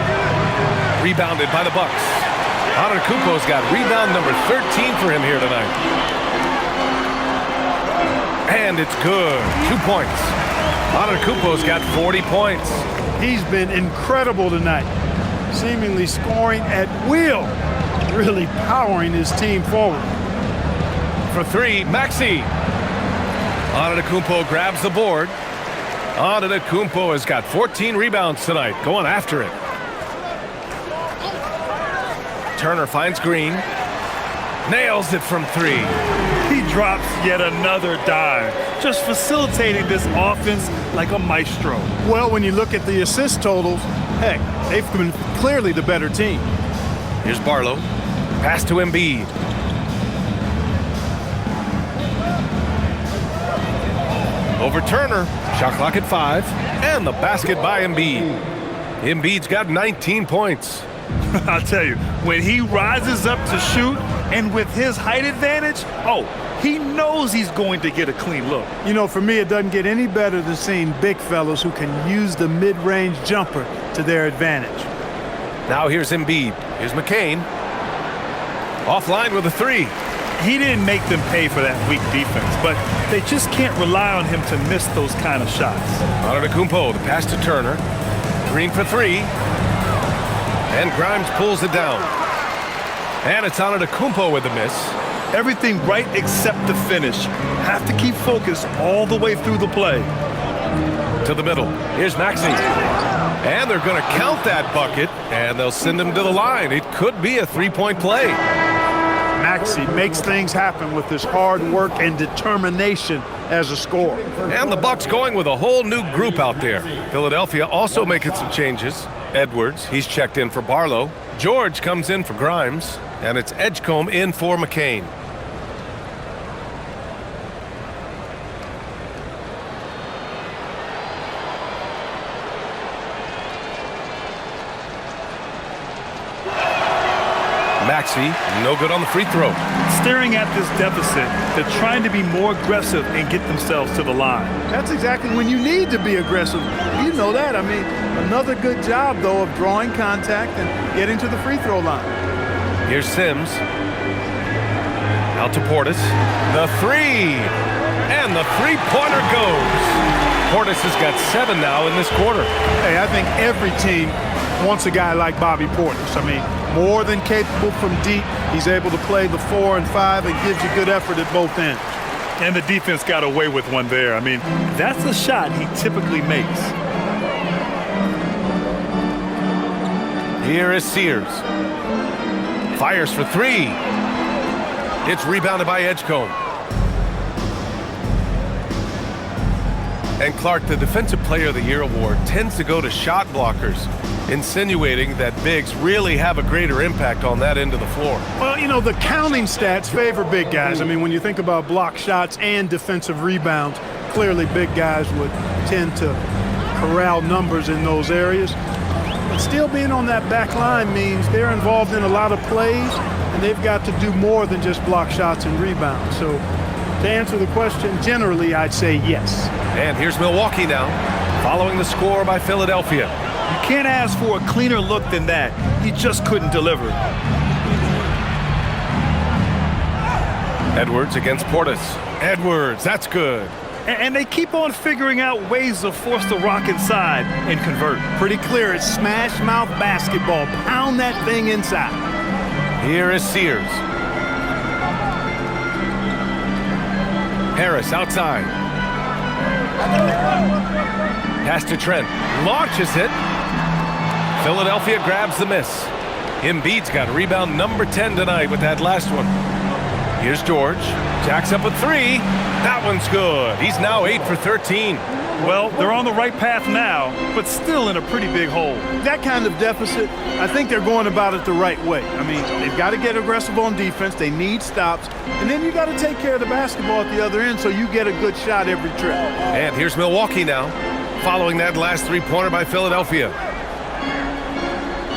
Speaker 1: Rebounded by the Bucks. Antetokounmpo's got rebound number 13 for him here tonight. And it's good. 2 points. Antetokounmpo's got 40 points.
Speaker 2: He's been incredible tonight, seemingly scoring at will, really powering his team forward.
Speaker 1: For three, Maxey. Antetokounmpo grabs the board. Antetokounmpo has got 14 rebounds tonight, going after it. Turner finds Green. Nails it from three.
Speaker 3: He drops yet another dime, just facilitating this offense like a maestro.
Speaker 2: Well, when you look at the assist totals, heck, they've been clearly the better team.
Speaker 1: Here's Barlow. Pass to Embiid. Over Turner. Shot clock at 5. And the basket by Embiid. Embiid's got 19 points.
Speaker 3: I'll tell you, when he rises up to shoot, and with his height advantage, he knows he's going to get a clean look.
Speaker 2: You know, for me, it doesn't get any better than seeing big fellas who can use the mid-range jumper to their advantage.
Speaker 1: Now here's Embiid. Here's McCain. Offline with a three.
Speaker 3: He didn't make them pay for that weak defense, but they just can't rely on him to miss those kind of shots.
Speaker 1: Antetokounmpo, the pass to Turner. Green for three. And Grimes pulls it down. And it's Antetokounmpo with the miss.
Speaker 3: Everything right except the finish. Have to keep focused all the way through the play.
Speaker 1: To the middle. Here's Maxey. And they're going to count that bucket, and they'll send him to the line. It could be a three-point play.
Speaker 2: Maxey makes things happen with his hard work and determination as a scorer.
Speaker 1: And the Bucks going with a whole new group out there. Philadelphia also making some changes. Edwards, he's checked in for Barlow. George comes in for Grimes. And it's Edgecombe in for McCain. Maxey, no good on the free throw.
Speaker 3: Staring at this deficit, they're trying to be more aggressive and get themselves to the line.
Speaker 2: That's exactly when you need to be aggressive. You know that. I mean, another good job, though, of drawing contact and getting to the free throw line.
Speaker 1: Here's Sims. Out to Portis. The three. And the three-pointer goes. Portis has got 7 now in this quarter.
Speaker 2: Hey, I think every team wants a guy like Bobby Portis. I mean, more than capable from deep. He's able to play the 4 and 5 and gives you good effort at both ends.
Speaker 3: And the defense got away with one there. I mean, that's a shot he typically makes.
Speaker 1: Here is Sears. Fires for three. It's rebounded by Edgecombe. And Clark, the Defensive Player of the Year award tends to go to shot blockers, insinuating that bigs really have a greater impact on that end of the floor.
Speaker 2: Well, you know, the counting stats favor big guys. I mean, when you think about block shots and defensive rebounds, clearly big guys would tend to corral numbers in those areas. But still being on that back line means they're involved in a lot of plays, and they've got to do more than just block shots and rebounds. So to answer the question, generally, I'd say yes.
Speaker 1: And here's Milwaukee now, following the score by Philadelphia.
Speaker 3: You can't ask for a cleaner look than that. He just couldn't deliver.
Speaker 1: Edwards against Portis. Edwards, that's good.
Speaker 3: And they keep on figuring out ways to force the rock inside and convert.
Speaker 2: Pretty clear, it's smash mouth basketball. Pound that thing inside.
Speaker 1: Here is Sears. Harris outside. Pass to Trent. Launches it. Philadelphia grabs the miss. Embiid's got rebound number 10 tonight with that last one. Here's George. Jacks up a three. That one's good. He's now 8 for 13.
Speaker 3: Well, they're on the right path now, but still in a pretty big hole.
Speaker 2: That kind of deficit, I think they're going about it the right way. I mean, they've got to get aggressive on defense. They need stops. And then you got to take care of the basketball at the other end so you get a good shot every trip.
Speaker 1: And here's Milwaukee now, following that last three-pointer by Philadelphia.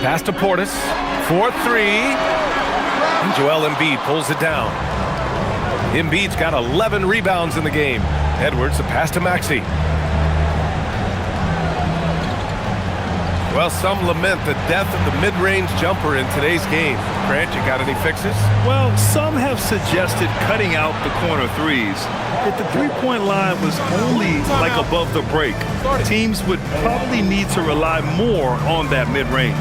Speaker 1: Pass to Portis. 4-3. And Joel Embiid pulls it down. Embiid's got 11 rebounds in the game. Edwards, the pass to Maxey. Well, some lament the death of the mid-range jumper in today's game. Grant, you got any fixes?
Speaker 3: Well, some have suggested cutting out the corner threes. If the three-point line was only like above the break, teams would probably need to rely more on that mid-range.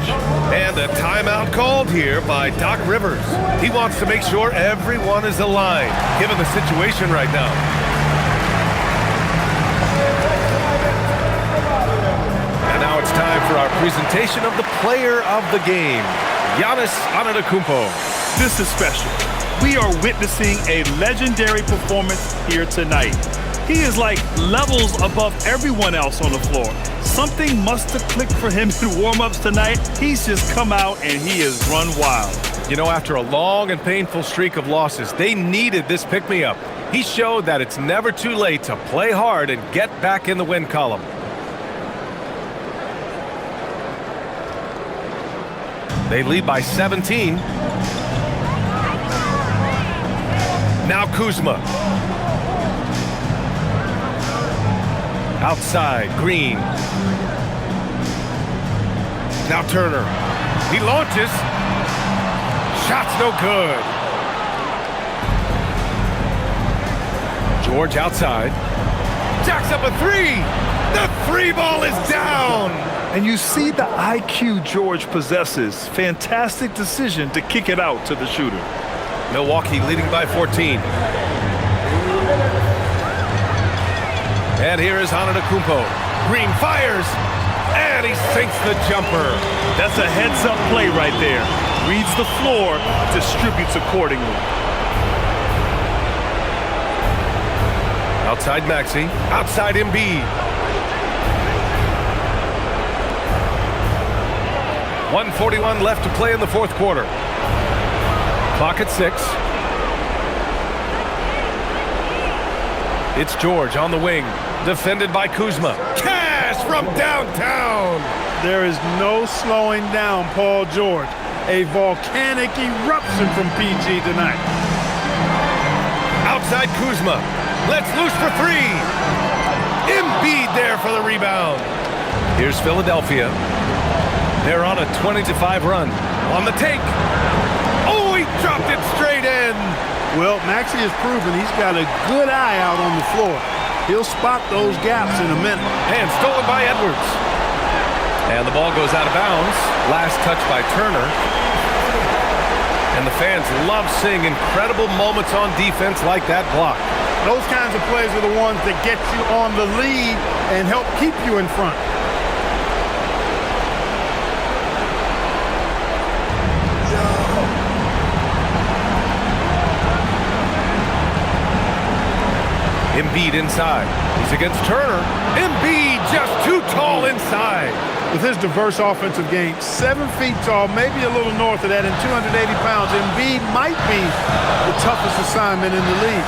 Speaker 1: And a timeout called here by Doc Rivers. He wants to make sure everyone is aligned, given the situation right now. And now it's time for our presentation of the player of the game, Giannis Antetokounmpo.
Speaker 3: This is special. We are witnessing a legendary performance here tonight. He is like levels above everyone else on the floor. Something must have clicked for him in warm-ups tonight. He's just come out and he has run wild.
Speaker 1: You know, after a long and painful streak of losses, they needed this pick-me-up. He showed that it's never too late to play hard and get back in the win column. They lead by 17. Now Kuzma. Outside, Green. Now Turner. He launches. Shot's no good. George outside. Jacks up a three. The three ball is down.
Speaker 3: And you see the IQ George possesses. Fantastic decision to kick it out to the shooter.
Speaker 1: Milwaukee leading by 14. And here is Antetokounmpo. Green fires, and he sinks the jumper.
Speaker 3: That's a heads-up play right there. Reads the floor, distributes accordingly.
Speaker 1: Outside Maxey, outside Embiid. 1:41 left to play in the fourth quarter. Clock at 6. It's George on the wing, defended by Kuzma. Cash from downtown.
Speaker 2: There is no slowing down Paul George. A volcanic eruption from PG tonight.
Speaker 1: Outside Kuzma. Let's loose for three. Embiid there for the rebound. Here's Philadelphia. They're on a 20-5 run. On the take. Oh, he dropped it straight in.
Speaker 2: Well, Maxey has proven he's got a good eye out on the floor. He'll spot those gaps in a minute.
Speaker 1: And stolen by Edwards. And the ball goes out of bounds. Last touch by Turner. And the fans love seeing incredible moments on defense like that block.
Speaker 2: Those kinds of plays are the ones that get you on the lead and help keep you in front.
Speaker 1: Embiid inside. He's against Turner. Embiid just too tall inside.
Speaker 2: With his diverse offensive game, 7 feet tall, maybe a little north of that, and 280 pounds, Embiid might be the toughest assignment in the league.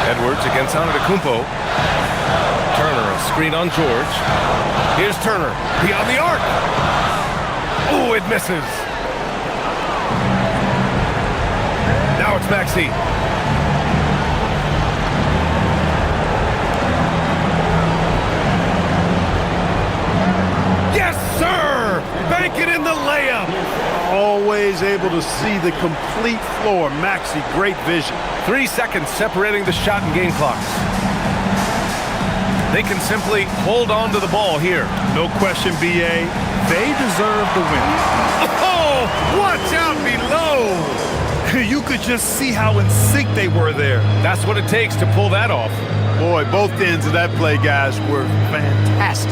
Speaker 1: Edwards against Antetokounmpo. Turner, a screen on George. Here's Turner, beyond the arc. Oh, it misses. Now it's Maxey. Yes, sir! Bank it in the layup.
Speaker 2: Always able to see the complete floor. Maxey, great vision.
Speaker 1: 3 seconds separating the shot and game clocks. They can simply hold on to the ball here.
Speaker 3: No question, BA. They deserve the win.
Speaker 1: Oh, watch out below.
Speaker 3: You could just see how in sync they were there.
Speaker 1: That's what it takes to pull that off.
Speaker 2: Boy, both ends of that play, guys, were fantastic.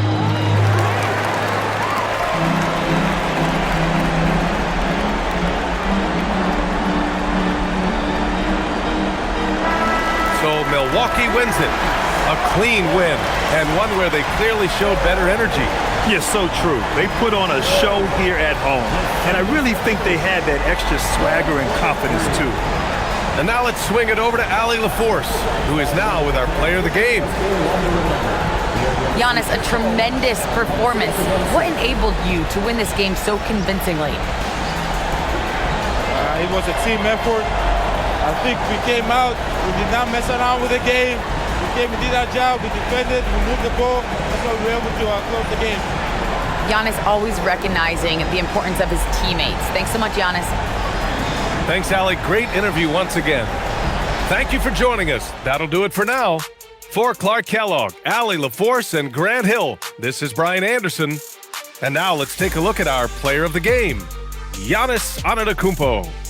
Speaker 1: So Milwaukee wins it. A clean win, and one where they clearly showed better energy.
Speaker 3: Yes, so true. They put on a show here at home, and I really think they had that extra swagger and confidence, too.
Speaker 1: And now let's swing it over to Allie LaForce, who is now with our player of the game.
Speaker 4: Giannis, a tremendous performance. What enabled you to win this game so convincingly?
Speaker 9: It was a team effort. I think we came out, we did not mess around with the game. We did our job. We defended. We moved the ball. That's why we were able to close the game.
Speaker 4: Giannis always recognizing the importance of his teammates. Thanks so much, Giannis.
Speaker 1: Thanks, Allie. Great interview once again. Thank you for joining us. That'll do it for now. For Clark Kellogg, Allie LaForce, and Grant Hill, this is Brian Anderson. And now let's take a look at our player of the game, Giannis Antetokounmpo.